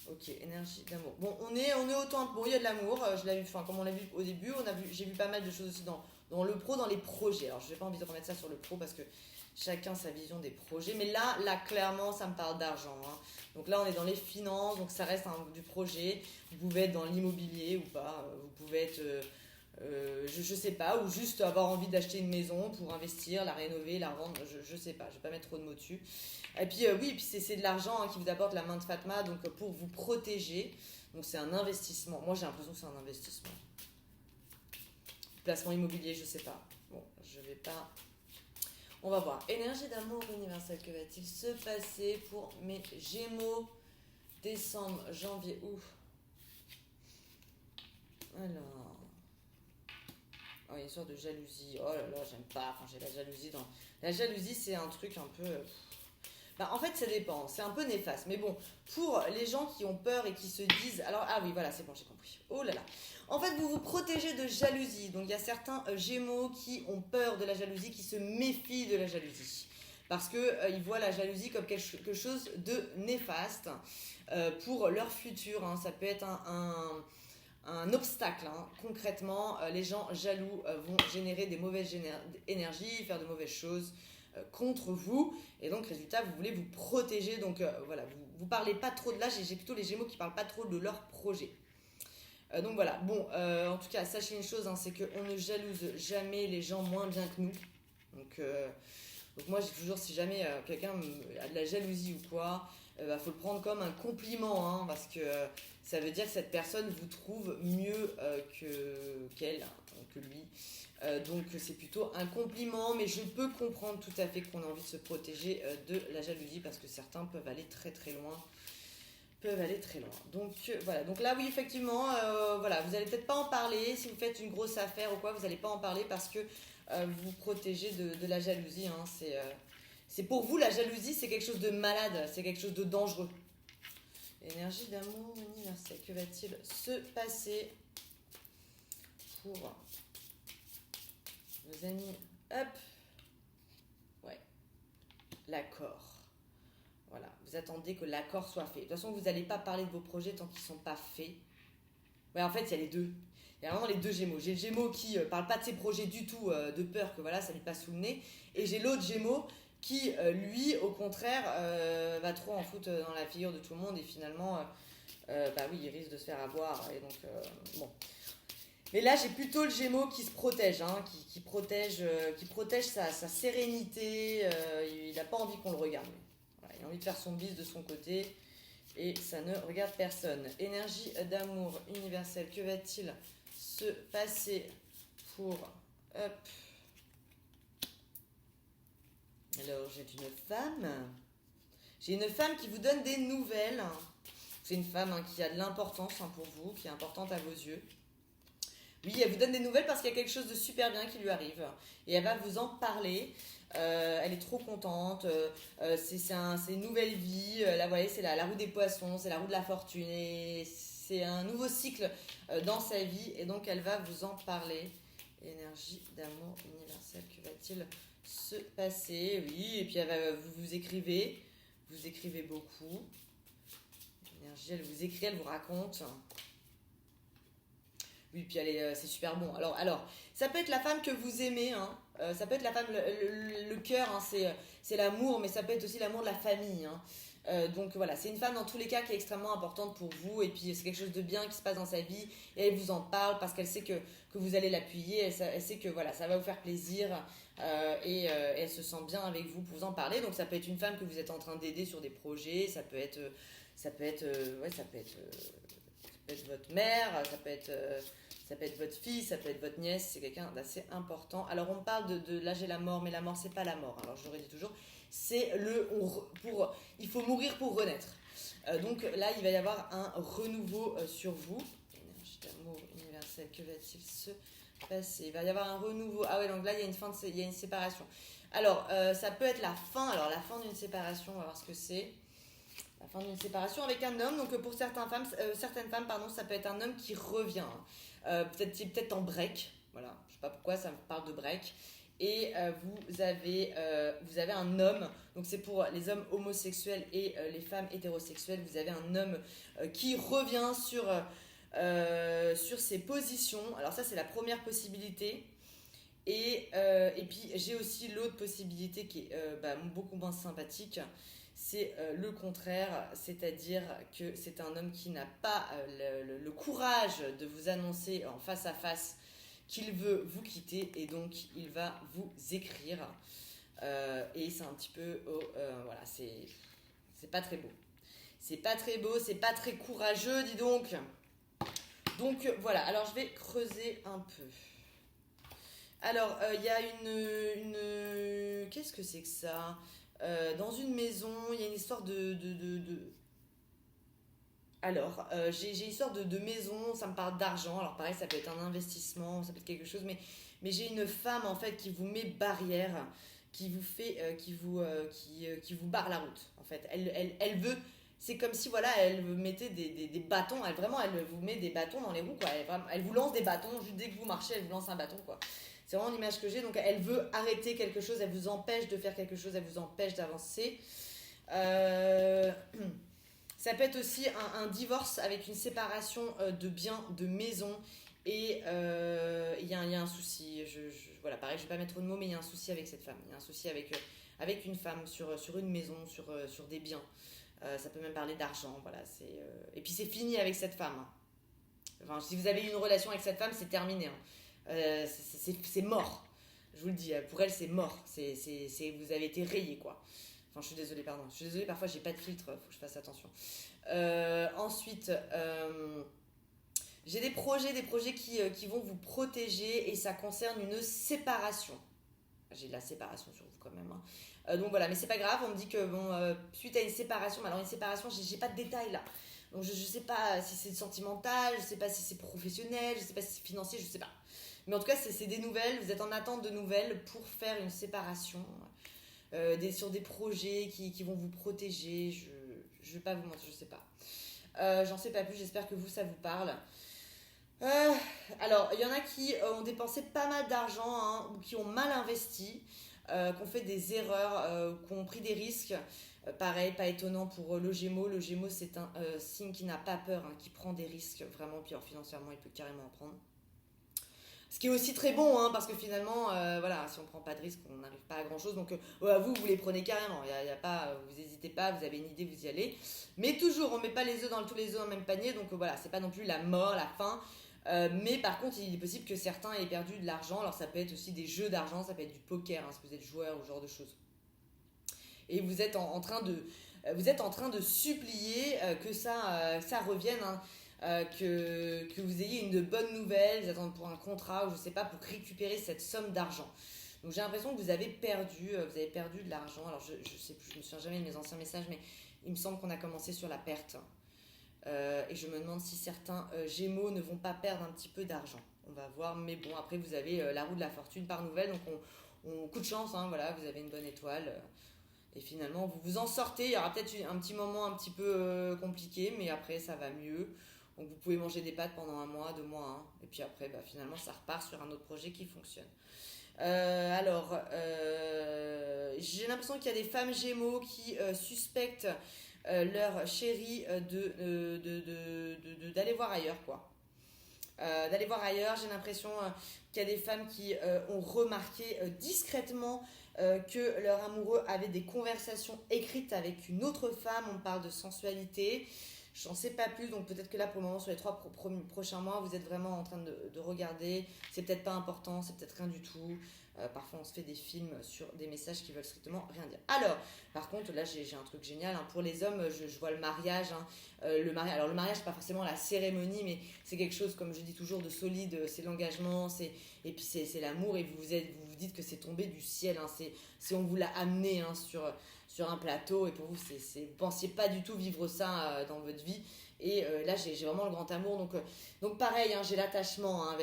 Ok, énergie d'amour. Bon, on est autant. Bon, il y a de l'amour, je l'ai vu, comme on l'a vu au début, j'ai vu pas mal de choses aussi dans le pro, dans les projets. Alors, je n'ai pas envie de remettre ça sur le pro parce que chacun sa vision des projets. Mais là clairement, ça me parle d'argent. Donc là, on est dans les finances, donc ça reste du projet. Vous pouvez être dans l'immobilier ou pas. Vous pouvez être, je sais pas, ou juste avoir envie d'acheter une maison pour investir, la rénover, la rendre. Je sais pas, je vais pas mettre trop de mots dessus. Et puis oui, puis c'est de l'argent qui vous apporte la main de Fatma, donc pour vous protéger. Donc c'est un investissement. Moi, j'ai l'impression que c'est un investissement. Placement immobilier, je sais pas. Bon, je vais pas... On va voir. Énergie d'amour universel, que va-t-il se passer pour mes Gémeaux? Décembre, janvier, Alors... Oh, une sorte de jalousie. Oh là là, j'aime pas quand j'ai la jalousie dans... La jalousie, c'est un truc un peu... en fait, ça dépend. C'est un peu néfaste. Mais bon, pour les gens qui ont peur et qui se disent... Alors, oui, voilà, c'est bon, j'ai compris. Oh là là. En fait, vous vous protégez de jalousie. Donc, il y a certains Gémeaux qui ont peur de la jalousie, qui se méfient de la jalousie. parce qu'ils voient la jalousie comme quelque chose de néfaste pour leur futur. Hein. Ça peut être un obstacle. Hein. Concrètement, les gens jaloux vont générer des mauvaises énergies, faire de mauvaises choses contre vous. Et donc, résultat, vous voulez vous protéger. Donc, voilà, vous parlez pas trop de là. J'ai plutôt les Gémeaux qui parlent pas trop de leur projet. Donc voilà, bon, en tout cas, sachez une chose, hein, c'est qu'on ne jalouse jamais les gens moins bien que nous. Donc moi, j'ai toujours, si jamais quelqu'un a de la jalousie ou quoi, faut le prendre comme un compliment, hein, parce que ça veut dire que cette personne vous trouve mieux qu'elle, que lui. Donc c'est plutôt un compliment, mais je peux comprendre tout à fait qu'on a envie de se protéger de la jalousie, parce que certains peuvent aller très très loin. Donc voilà, donc là oui effectivement, voilà, vous n'allez peut-être pas en parler, si vous faites une grosse affaire ou quoi, vous n'allez pas en parler parce que vous vous protégez de la jalousie, hein. C'est pour vous la jalousie, c'est quelque chose de malade, c'est quelque chose de dangereux. Énergie d'amour universelle, que va-t-il se passer pour vos amis? Hop, ouais, l'accord. Voilà, vous attendez que l'accord soit fait. De toute façon, vous n'allez pas parler de vos projets tant qu'ils ne sont pas faits. Ouais, en fait, il y a les deux. Il y a vraiment les deux Gémeaux. J'ai le Gémeaux qui ne parle pas de ses projets du tout, de peur que voilà, ça lui passe sous le nez. Et j'ai l'autre Gémeaux qui, lui, au contraire, va trop en foutre dans la figure de tout le monde. Et finalement, bah oui, il risque de se faire avoir. Et donc, bon. Mais là, j'ai plutôt le Gémeaux qui se protège, hein, qui protège sa sérénité. Il n'a pas envie qu'on le regarde. Il a envie de faire son bise de son côté et ça ne regarde personne. Énergie d'amour universelle, que va-t-il se passer pour... Hop. Alors, j'ai une femme qui vous donne des nouvelles. C'est une femme qui a de l'importance pour vous, qui est importante à vos yeux. Oui, elle vous donne des nouvelles parce qu'il y a quelque chose de super bien qui lui arrive et elle va vous en parler. Elle est trop contente, c'est une nouvelle vie, là vous voyez c'est la roue des poissons, c'est la roue de la fortune et c'est un nouveau cycle dans sa vie et donc elle va vous en parler. Énergie d'amour universelle, que va-t-il se passer? Oui, et puis vous écrivez beaucoup. Énergie, elle vous écrit, elle vous raconte. Oui, puis c'est super bon. Alors, ça peut être la femme que vous aimez, hein. Ça peut être la femme, le cœur, hein, c'est l'amour, mais ça peut être aussi l'amour de la famille. Hein. Donc voilà, c'est une femme dans tous les cas qui est extrêmement importante pour vous, et puis c'est quelque chose de bien qui se passe dans sa vie, et elle vous en parle parce qu'elle sait que vous allez l'appuyer, elle sait que voilà, ça va vous faire plaisir, et elle se sent bien avec vous pour vous en parler. Donc ça peut être une femme que vous êtes en train d'aider sur des projets, ça peut être votre mère, ça peut être votre fille, ça peut être votre nièce, c'est quelqu'un d'assez important. Alors on parle de l'âge et la mort, mais la mort c'est pas la mort. Alors je le redis toujours, c'est il faut mourir pour renaître. Donc là il va y avoir un renouveau sur vous. Énergie d'amour universelle, que va-t-il se passer? Il va y avoir un renouveau. Ah ouais, donc là il y a une séparation. Alors ça peut être la fin d'une séparation, on va voir ce que c'est. La fin d'une séparation avec un homme. Donc pour certaines femmes, ça peut être un homme qui revient. Peut-être en break. Voilà, je sais pas pourquoi ça me parle de break. Et vous avez un homme. Donc c'est pour les hommes homosexuels et les femmes hétérosexuelles. Vous avez un homme qui revient sur ses positions. Alors ça c'est la première possibilité. Et puis j'ai aussi l'autre possibilité qui est beaucoup moins sympathique. C'est le contraire, c'est-à-dire que c'est un homme qui n'a pas le courage de vous annoncer en face à face qu'il veut vous quitter et donc il va vous écrire. Et c'est un petit peu... voilà, c'est pas très beau. C'est pas très beau, c'est pas très courageux, dis donc. Donc voilà, alors je vais creuser un peu. Alors, il y a une... Qu'est-ce que c'est que ça ? Dans une maison, il y a une histoire Alors, j'ai une histoire de maison, ça me parle d'argent. Alors pareil, ça peut être un investissement, ça peut être quelque chose, mais j'ai une femme en fait qui vous met barrière, qui vous fait, qui vous barre la route. En fait, elle veut... C'est comme si voilà, elle vous mettait des bâtons, elle vous met des bâtons dans les roues, quoi. Elle vous lance des bâtons, juste dès que vous marchez, elle vous lance un bâton, quoi. C'est vraiment l'image que j'ai. Donc elle veut arrêter quelque chose, elle vous empêche de faire quelque chose, elle vous empêche d'avancer. Ça peut être aussi un divorce avec une séparation de biens, de maison. Et il y a un souci. Voilà, pareil, je ne vais pas mettre de mots, mais il y a un souci avec cette femme. Il y a un souci avec une femme sur une maison, sur des biens. Ça peut même parler d'argent. Voilà, et puis c'est fini avec cette femme. Hein. Enfin, si vous avez eu une relation avec cette femme, c'est terminé. Hein. C'est mort. Je vous le dis, pour elle, c'est mort. Vous avez été rayé, quoi. Enfin, je suis désolée, pardon. Je suis désolée, parfois, j'ai pas de filtre. Faut que je fasse attention. Ensuite, j'ai des projets qui vont vous protéger et ça concerne une séparation. J'ai de la séparation sur vous, quand même. Hein. Donc, voilà, mais c'est pas grave. On me dit que, suite à une séparation, mais alors une séparation, j'ai pas de détails, là. Donc je sais pas si c'est sentimental, je sais pas si c'est professionnel, je sais pas si c'est financier, je sais pas. Mais en tout cas, c'est des nouvelles, vous êtes en attente de nouvelles pour faire une séparation, sur des projets qui vont vous protéger, je vais pas vous mentir, je sais pas. J'en sais pas plus, j'espère que vous, ça vous parle. Alors, il y en a qui ont dépensé pas mal d'argent, hein, ou qui ont mal investi, qui ont fait des erreurs, qui ont pris des risques. Pareil, pas étonnant pour le Gémeaux. Le Gémeaux, c'est un signe qui n'a pas peur, hein, qui prend des risques, vraiment. Puis alors, financièrement, il peut carrément en prendre. Ce qui est aussi très bon, hein, parce que finalement, voilà, si on prend pas de risques, on n'arrive pas à grand chose. Donc, vous les prenez carrément. Y a pas, vous n'hésitez pas, vous avez une idée, vous y allez. Mais toujours, on met pas tous les œufs dans le même panier. Donc, voilà, c'est pas non plus la mort, la fin. Mais par contre, il est possible que certains aient perdu de l'argent. Alors, ça peut être aussi des jeux d'argent, ça peut être du poker, hein, si vous êtes joueur ou ce genre de choses. Et vous êtes en train de supplier que ça revienne, hein, que vous ayez une bonne nouvelle, vous attendez pour un contrat ou je sais pas, pour récupérer cette somme d'argent. Donc j'ai l'impression que vous avez perdu de l'argent. Alors je sais plus, je me souviens jamais de mes anciens messages, mais il me semble qu'on a commencé sur la perte. Et je me demande si certains Gémeaux ne vont pas perdre un petit peu d'argent. On va voir, mais bon, après vous avez la roue de la fortune par nouvelle, donc on coup de chance, hein, voilà, vous avez une bonne étoile. Et finalement, vous vous en sortez. Il y aura peut-être un petit moment un petit peu compliqué, mais après, ça va mieux. Donc, vous pouvez manger des pâtes pendant 1 mois, 2 mois. Hein, et puis après, finalement, ça repart sur un autre projet qui fonctionne. J'ai l'impression qu'il y a des femmes Gémeaux qui suspectent leur chéri d'aller voir ailleurs, quoi. D'aller voir ailleurs, j'ai l'impression qu'il y a des femmes qui ont remarqué discrètement que leur amoureux avait des conversations écrites avec une autre femme. On parle de sensualité, j'en sais pas plus, donc peut-être que là pour le moment sur les 3 prochains mois vous êtes vraiment en train de regarder. C'est peut-être pas important, c'est peut-être rien du tout. Parfois on se fait des films sur des messages qui veulent strictement rien dire. Alors, par contre là j'ai un truc génial, hein. Pour les hommes, je vois le mariage, hein. Alors le mariage c'est pas forcément la cérémonie, mais c'est quelque chose, comme je dis toujours, de solide. C'est l'engagement, et puis c'est l'amour, et vous vous dites que c'est tombé du ciel, hein. C'est on vous l'a amené, hein, sur un plateau, et pour vous vous pensiez pas du tout vivre ça dans votre vie. Et là j'ai vraiment le grand amour, donc pareil, hein, j'ai l'attachement, hein,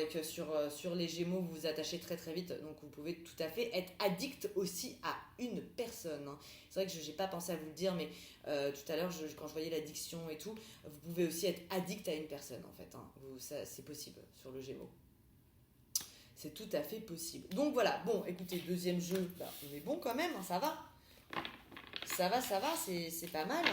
sur les Gémeaux, vous vous attachez très très vite, donc vous pouvez tout à fait être addict aussi à une personne, hein. C'est vrai que je n'ai pas pensé à vous le dire, mais tout à l'heure quand je voyais l'addiction et tout, vous pouvez aussi être addict à une personne, en fait, hein. C'est possible sur le Gémeaux, c'est tout à fait possible. Donc voilà, bon écoutez, deuxième jeu, on est bon quand même, hein, ça va, c'est pas mal.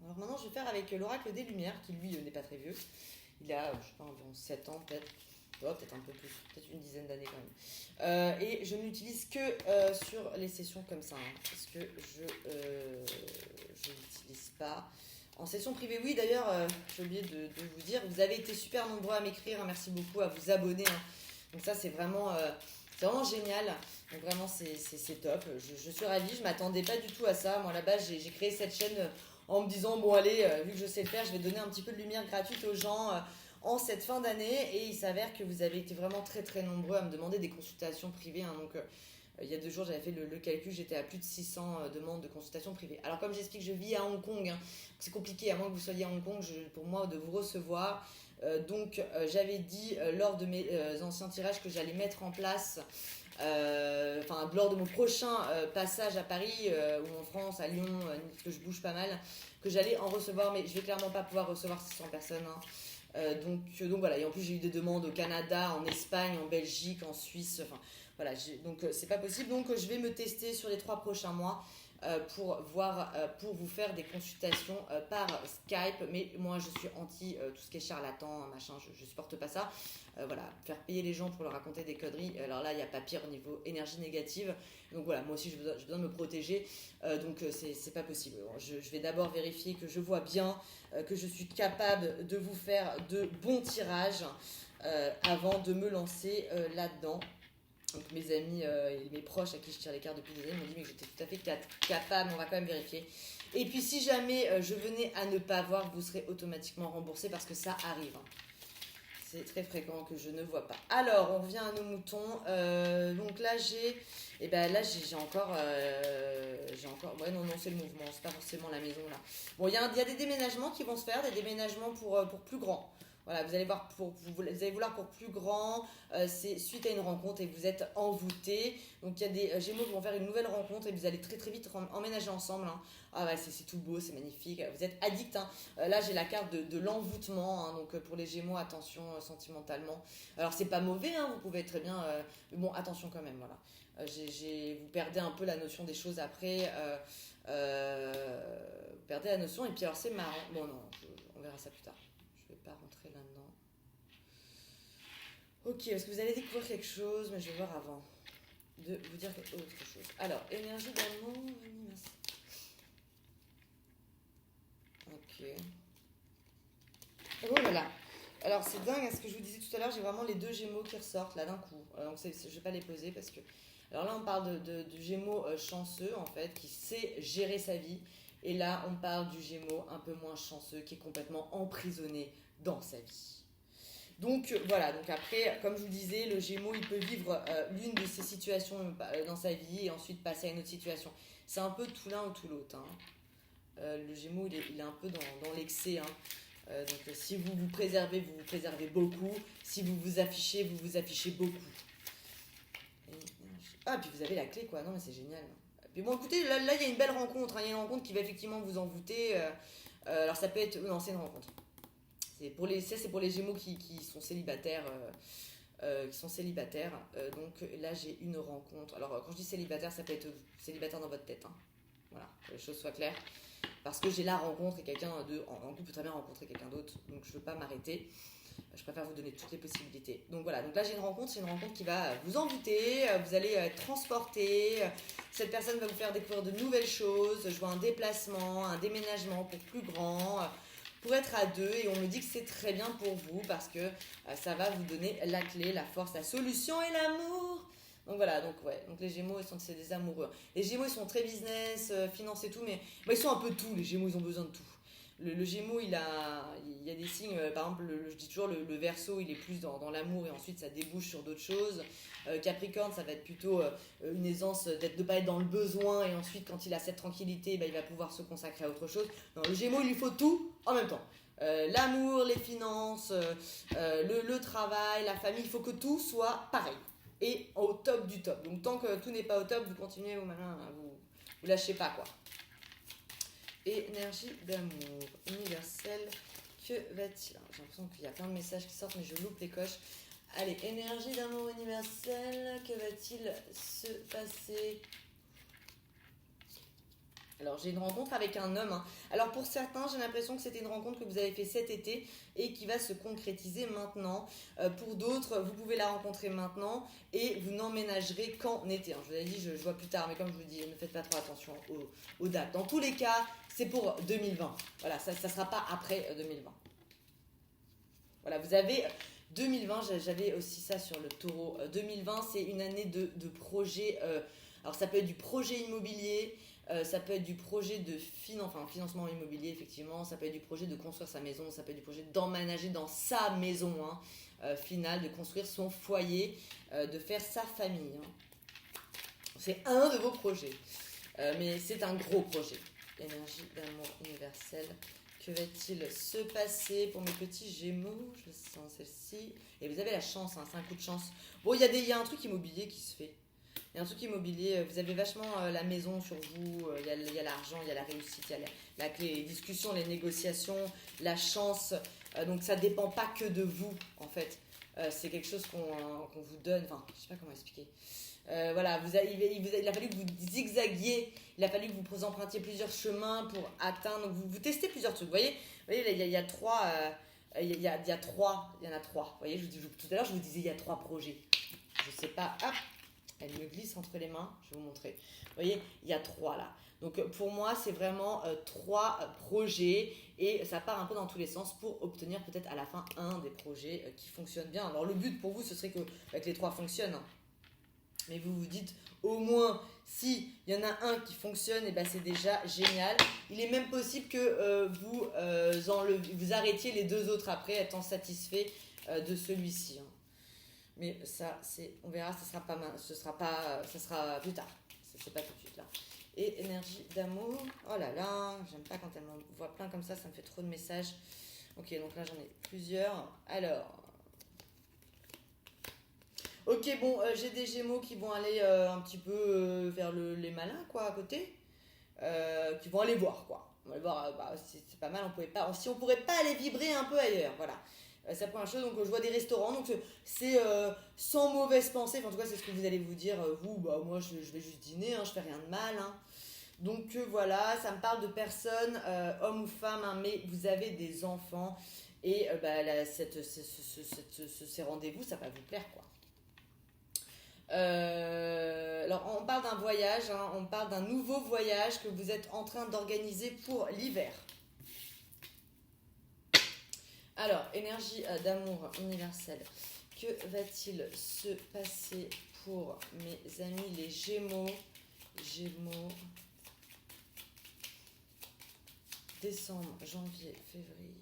Alors maintenant, je vais faire avec l'oracle des Lumières, qui lui n'est pas très vieux. Il a, je sais pas, environ 7 ans peut-être. Peut-être un peu plus, peut-être une dizaine d'années quand même. Et je n'utilise que sur les sessions comme ça, hein, parce que je n'utilise pas. En session privée, oui, d'ailleurs, j'ai oublié de vous dire, vous avez été super nombreux à m'écrire, hein, merci beaucoup, à vous abonner. Hein. Donc ça, c'est vraiment génial. Donc vraiment, c'est top. Je suis ravie, je ne m'attendais pas du tout à ça. Moi, à la base, j'ai créé cette chaîne en me disant, bon allez, vu que je sais le faire, je vais donner un petit peu de lumière gratuite aux gens en cette fin d'année. Et il s'avère que vous avez été vraiment très très nombreux à me demander des consultations privées. Hein. Donc il y a 2 jours, j'avais fait le calcul, j'étais à plus de 600 demandes de consultations privées. Alors comme j'explique, je vis à Hong Kong, hein, c'est compliqué, à moins que vous soyez à Hong Kong, pour moi, de vous recevoir. J'avais dit lors de mes anciens tirages que j'allais mettre en place, lors de mon prochain passage à Paris ou en France, à Lyon, parce que je bouge pas mal, que j'allais en recevoir, mais je vais clairement pas pouvoir recevoir 600 personnes. Hein. Donc voilà, et en plus j'ai eu des demandes au Canada, en Espagne, en Belgique, en Suisse, enfin voilà, c'est pas possible. Donc je vais me tester sur les 3 prochains mois pour pour vous faire des consultations par Skype, mais moi je suis anti tout ce qui est charlatan, machin, je supporte pas ça. Voilà, faire payer les gens pour leur raconter des conneries, alors là il n'y a pas pire au niveau énergie négative. Donc voilà, moi aussi j'ai besoin de me protéger, c'est pas possible. Je vais d'abord vérifier que je vois bien, que je suis capable de vous faire de bons tirages avant de me lancer là-dedans. Donc mes amis et mes proches à qui je tire les cartes depuis des années m'ont dit mais que j'étais tout à fait capable, on va quand même vérifier. Et puis si jamais je venais à ne pas voir, vous serez automatiquement remboursé parce que ça arrive. Hein. C'est très fréquent que je ne vois pas. Alors, on revient à nos moutons. Donc là, j'ai encore... Ouais, non, c'est le mouvement. C'est pas forcément la maison, là. Bon, il y a des déménagements qui vont se faire, des déménagements pour plus grand. Voilà, vous allez voir, vous allez vouloir pour plus grand, c'est suite à une rencontre et vous êtes envoûtés. Donc il y a des Gémeaux qui vont faire une nouvelle rencontre et vous allez très très vite emménager ensemble. Hein. Ah ouais, c'est tout beau, c'est magnifique. Vous êtes addicts. Hein. Là j'ai la carte de l'envoûtement. Hein. Donc pour les Gémeaux, attention sentimentalement. Alors c'est pas mauvais, hein, vous pouvez très bien. Mais bon, attention quand même. Voilà. Vous perdez un peu la notion des choses après. Vous perdez la notion et puis alors c'est marrant. Bon non, on verra ça plus tard. Je vais pas rentrer là-dedans. Ok, est-ce que vous allez découvrir quelque chose, mais je vais voir avant de vous dire autre chose. Alors, énergie d'amour, merci. Ok. Oh là là. Alors, c'est dingue, ce que je vous disais tout à l'heure, j'ai vraiment les 2 Gémeaux qui ressortent là d'un coup. Donc, je vais pas les poser parce que... Alors là, on parle du Gémeaux chanceux, en fait, qui sait gérer sa vie. Et là, on parle du Gémeaux un peu moins chanceux, qui est complètement emprisonné dans sa vie. Donc voilà, donc après, comme je vous disais, le Gémeaux, il peut vivre l'une de ces situations dans sa vie et ensuite passer à une autre situation. C'est un peu tout l'un ou tout l'autre. Hein. Le Gémeaux, il est un peu dans l'excès. Hein. Si vous vous préservez beaucoup. Si vous vous affichez beaucoup. Ah, puis vous avez la clé, quoi. Non, mais c'est génial. Puis bon, écoutez, là, il y a une belle rencontre. Hein. Il y a une rencontre qui va effectivement vous envoûter. Alors ça peut être... Non, c'est une rencontre. C'est pour les Gémeaux qui sont célibataires. Donc là, j'ai une rencontre. Alors, quand je dis célibataire, ça peut être célibataire dans votre tête. Hein. Voilà, que les choses soient claires. Parce que j'ai la rencontre et quelqu'un en couple peut très bien rencontrer quelqu'un d'autre. Donc, je ne veux pas m'arrêter. Je préfère vous donner toutes les possibilités. Donc voilà, donc là j'ai une rencontre, c'est une rencontre qui va vous envoûter, vous allez être transporté, cette personne va vous faire découvrir de nouvelles choses, je vois un déplacement, un déménagement pour plus grand, pour être à 2 et on me dit que c'est très bien pour vous parce que ça va vous donner la clé, la force, la solution et l'amour. Donc voilà, donc les Gémeaux, c'est des amoureux. Les Gémeaux, ils sont très business, finance et tout, mais ils sont un peu tout, les Gémeaux, ils ont besoin de tout. Le Gémeaux, il y a des signes, par exemple, je dis toujours, le Verseau, il est plus dans l'amour et ensuite ça débouche sur d'autres choses. Capricorne, ça va être plutôt une aisance de ne pas être dans le besoin et ensuite, quand il a cette tranquillité, il va pouvoir se consacrer à autre chose. Non, le Gémeaux, il lui faut tout en même temps. L'amour, les finances, le travail, la famille, il faut que tout soit pareil et au top du top. Donc tant que tout n'est pas au top, vous continuez au malin, vous lâchez pas quoi. Énergie d'amour universel, que va-t-il... J'ai l'impression qu'il y a plein de messages qui sortent, mais je loupe les coches. Allez, énergie d'amour universel, que va-t-il se passer? Alors, j'ai une rencontre avec un homme. Hein. Alors, pour certains, j'ai l'impression que c'était une rencontre que vous avez fait cet été et qui va se concrétiser maintenant. Pour d'autres, vous pouvez la rencontrer maintenant et vous n'emménagerez qu'en été. Hein. Je vous avais dit, je vois plus tard, mais comme je vous dis, ne faites pas trop attention aux dates. Dans tous les cas, c'est pour 2020. Voilà, ça ne sera pas après 2020. Voilà, vous avez... 2020, j'avais aussi ça sur le taureau. 2020, c'est une année de projet. Alors, ça peut être du projet immobilier, ça peut être du projet de financement immobilier, effectivement. Ça peut être du projet de construire sa maison, ça peut être du projet d'emménager dans sa maison finale, de construire son foyer, de faire sa famille. Hein. C'est un de vos projets, mais c'est un gros projet. Énergie d'amour universel, que va-t-il se passer pour mes petits Gémeaux? Je sens celle-ci. Et vous avez la chance, hein, c'est un coup de chance. Bon, il y a un truc immobilier qui se fait. Il y a un truc immobilier, vous avez vachement la maison sur vous, il y a l'argent, il y a la réussite, il y a la clé, les discussions, les négociations, la chance. Donc ça dépend pas que de vous, en fait. C'est quelque chose qu'on vous donne, enfin, je sais pas comment expliquer. Voilà, il a fallu que vous zigzaguiez, il a fallu que vous empruntiez plusieurs chemins pour atteindre, donc vous testez plusieurs trucs. Vous voyez là, il y a trois, il y en a trois. Vous voyez, tout à l'heure, je vous disais, il y a 3 projets. Je sais pas, hop, elle me glisse entre les mains, je vais vous montrer. Vous voyez, il y a 3 là. Donc pour moi, c'est vraiment 3 projets et ça part un peu dans tous les sens pour obtenir peut-être à la fin un des projets qui fonctionne bien. Alors le but pour vous, ce serait que les 3 fonctionnent. Hein. Mais vous vous dites, au moins, si il y en a un qui fonctionne, et ben c'est déjà génial. Il est même possible que vous arrêtiez les 2 autres après, étant satisfait de celui-ci. Hein. Mais ça, on verra, ça sera plus tard. C'est pas tout de suite là. Et énergie d'amour. Oh là là, j'aime pas quand elle m'envoie plein comme ça me fait trop de messages. Ok, donc là j'en ai plusieurs. Alors. Ok, bon, j'ai des Gémeaux qui vont aller un petit peu vers les malins, quoi, à côté. Qui vont aller voir, quoi. On va aller voir, c'est pas mal, si on pourrait pas aller vibrer un peu ailleurs, voilà. C'est la première chose, donc je vois des restaurants, donc c'est sans mauvaise pensée, enfin, en tout cas c'est ce que vous allez vous dire, vous, moi je vais juste dîner, hein, je fais rien de mal, hein. Donc voilà, ça me parle de personnes, hommes ou femmes, hein, mais vous avez des enfants, et ces rendez-vous, ça va vous plaire, quoi. Alors on parle d'un voyage, hein, on parle d'un nouveau voyage que vous êtes en train d'organiser pour l'hiver. Alors, énergie d'amour universel, que va-t-il se passer pour mes amis les Gémeaux? Gémeaux, décembre, janvier, février.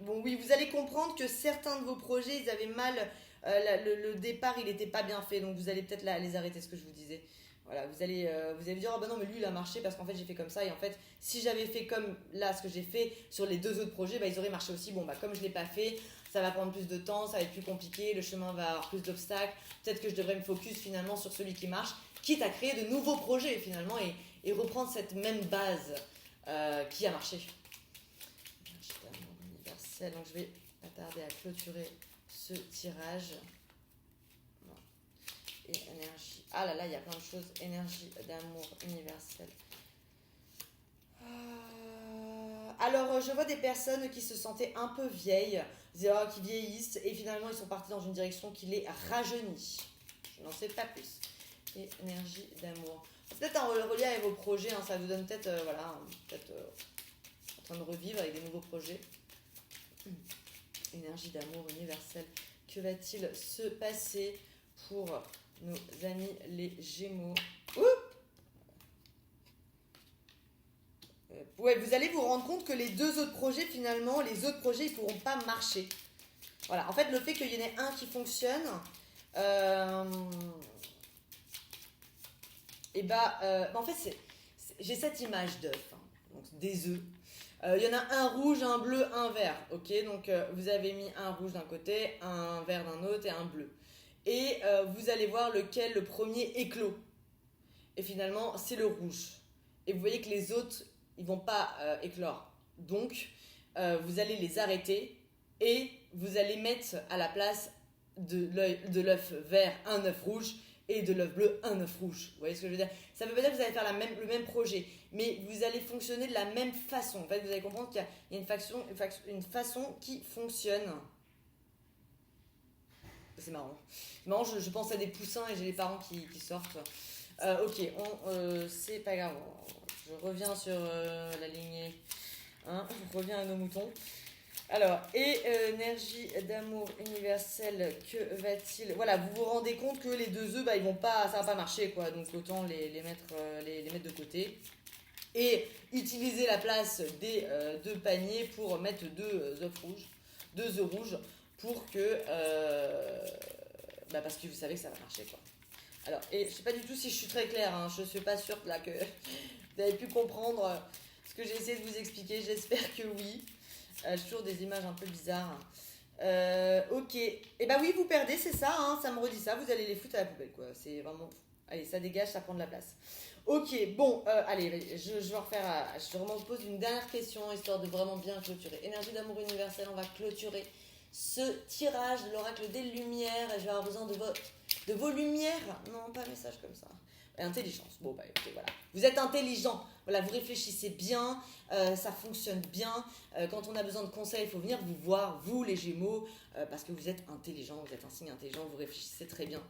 Bon oui, vous allez comprendre que certains de vos projets, ils avaient mal... le départ, il n'était pas bien fait, donc vous allez peut-être les arrêter, ce que je vous disais. Voilà, vous allez vous dire, oh ben non, mais lui, il a marché parce qu'en fait, j'ai fait comme ça. Et en fait, si j'avais fait comme là, ce que j'ai fait sur les 2 autres projets, ils auraient marché aussi. Bon, comme je ne l'ai pas fait, ça va prendre plus de temps, ça va être plus compliqué, le chemin va avoir plus d'obstacles. Peut-être que je devrais me focus finalement sur celui qui marche, quitte à créer de nouveaux projets finalement et reprendre cette même base qui a marché. Universel, donc je vais pas tarder à clôturer ce tirage. Et énergie. Ah là là, il y a plein de choses. Énergie d'amour universel. Alors, je vois des personnes qui se sentaient un peu vieilles, qui vieillissent, et finalement, ils sont partis dans une direction qui les rajeunit. Je n'en sais pas plus. Et énergie d'amour. C'est peut-être un relié avec vos projets, hein, ça vous donne peut-être, en train de revivre avec des nouveaux projets. Énergie d'amour universelle. Que va-t-il se passer pour nos amis les Gémeaux? Ouais, vous allez vous rendre compte que les 2 autres projets, finalement, ils ne pourront pas marcher. Voilà, en fait, le fait qu'il y en ait un qui fonctionne, en fait, j'ai cette image d'œuf, hein, donc des œufs. Il y en a un rouge, un bleu, un vert. Ok, donc vous avez mis un rouge d'un côté, un vert d'un autre et un bleu. Et vous allez voir lequel le premier éclot. Et finalement, c'est le rouge. Et vous voyez que les autres, ils vont pas éclore. Donc, vous allez les arrêter et vous allez mettre à la place de l'œuf vert un œuf rouge et de l'œuf bleu un œuf rouge. Vous voyez ce que je veux dire? Ça ne veut pas dire que vous allez faire le même projet, mais vous allez fonctionner de la même façon. En fait, vous allez comprendre qu'il y a une façon qui fonctionne. C'est marrant. Non, je pense à des poussins et j'ai les parents qui sortent. Ok, c'est pas grave. Je reviens sur la lignée. Hein, je reviens à nos moutons. Alors, énergie d'amour universel, que va-t-il... Voilà, vous vous rendez compte que les 2 œufs, ça va pas marcher, quoi. Donc autant les mettre de côté. Et utiliser la place des 2 paniers pour mettre 2 œufs rouges, pour que... parce que vous savez que ça va marcher, quoi. Alors, et je sais pas du tout si je suis très claire, hein, je suis pas sûre là que vous avez pu comprendre ce que j'ai essayé de vous expliquer. J'espère que oui. J'ai toujours des images un peu bizarres. Ok. Et bah oui, vous perdez, c'est ça, hein, ça me redit ça. Vous allez les foutre à la poubelle, quoi. C'est vraiment... Allez, ça dégage, ça prend de la place. Ok, bon, allez, je vais refaire... je repose une dernière question, histoire de vraiment bien clôturer. Énergie d'amour universel, on va clôturer ce tirage de l'oracle des lumières. Et je vais avoir besoin de vos lumières. Non, pas un message comme ça. Intelligence. Bon, bah écoutez, voilà. Vous êtes intelligent. Voilà, vous réfléchissez bien, ça fonctionne bien. Quand on a besoin de conseils, il faut venir vous voir, vous les Gémeaux, parce que vous êtes intelligent, vous êtes un signe intelligent, vous réfléchissez très bien.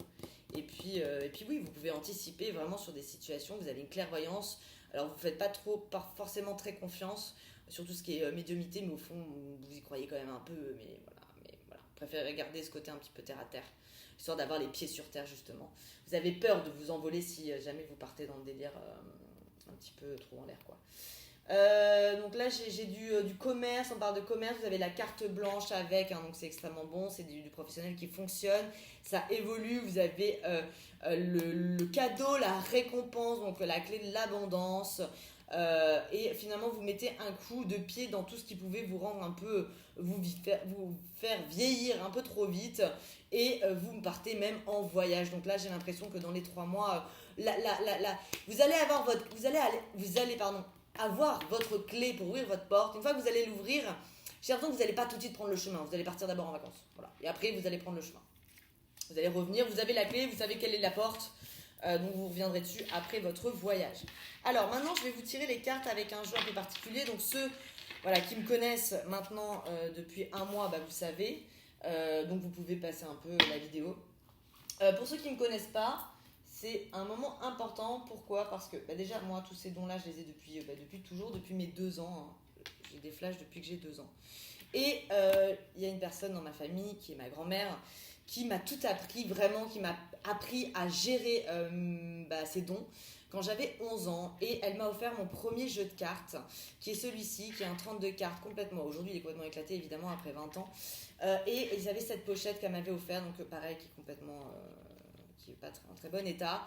Et puis oui, vous pouvez anticiper vraiment sur des situations, vous avez une clairvoyance. Alors vous ne faites pas forcément très confiance sur tout ce qui est médiumnité, mais au fond, vous y croyez quand même un peu. Mais voilà, préférez garder ce côté un petit peu terre à terre, histoire d'avoir les pieds sur terre justement. Vous avez peur de vous envoler si jamais vous partez dans le délire un petit peu trop en l'air, quoi. Donc là j'ai du commerce, on parle de commerce, vous avez la carte blanche avec, hein, donc c'est extrêmement bon, c'est du professionnel qui fonctionne, ça évolue, vous avez le cadeau, la récompense, donc la clé de l'abondance, et finalement vous mettez un coup de pied dans tout ce qui pouvait vous rendre un peu, vous faire vieillir un peu trop vite, et vous partez même en voyage. Donc là j'ai l'impression que dans les 3 mois, vous allez avoir avoir votre clé pour ouvrir votre porte. Une fois que vous allez l'ouvrir, j'ai l'impression que vous n'allez pas tout de suite prendre le chemin. Vous allez partir d'abord en vacances. Voilà. Et après, vous allez prendre le chemin. Vous allez revenir, vous avez la clé, vous savez quelle est la porte. Donc vous reviendrez dessus après votre voyage. Alors maintenant, je vais vous tirer les cartes avec un jeu un peu particulier. Donc ceux qui me connaissent maintenant depuis un mois, vous savez. Donc vous pouvez passer un peu la vidéo. Pour ceux qui ne me connaissent pas, c'est un moment important. Pourquoi ? Parce que déjà, moi, tous ces dons-là, je les ai depuis toujours, depuis mes 2 ans. Hein. J'ai des flashs depuis que j'ai 2 ans. Et il y a une personne dans ma famille, qui est ma grand-mère, qui m'a tout appris, vraiment, qui m'a appris à gérer ces dons quand j'avais 11 ans. Et elle m'a offert mon premier jeu de cartes, qui est celui-ci, qui est un 32 cartes complètement. Aujourd'hui, il est complètement éclaté, évidemment, après 20 ans. Et ils avaient cette pochette qu'elle m'avait offert, donc pareil, qui est complètement... qui n'est pas en très bon état,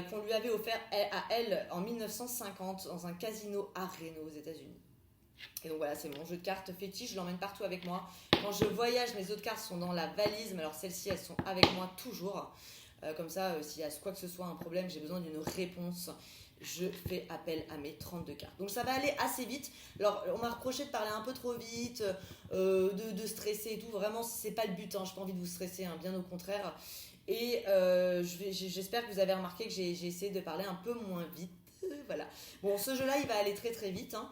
qu'on lui avait offert à elle en 1950 dans un casino à Reno aux États-Unis. Et donc voilà, c'est mon jeu de cartes fétiche, je l'emmène partout avec moi. Quand je voyage, mes autres cartes sont dans la valise, mais alors celles-ci, elles sont avec moi toujours. Comme ça, s'il y a quoi que ce soit un problème, j'ai besoin d'une réponse, je fais appel à mes 32 cartes. Donc ça va aller assez vite. Alors on m'a reproché de parler un peu trop vite, de stresser et tout. Vraiment, c'est pas le but, hein. Je n'ai pas envie de vous stresser, hein. Bien au contraire. Et j'espère que vous avez remarqué que j'ai essayé de parler un peu moins vite. Voilà. Bon, ce jeu-là, il va aller très très vite, hein,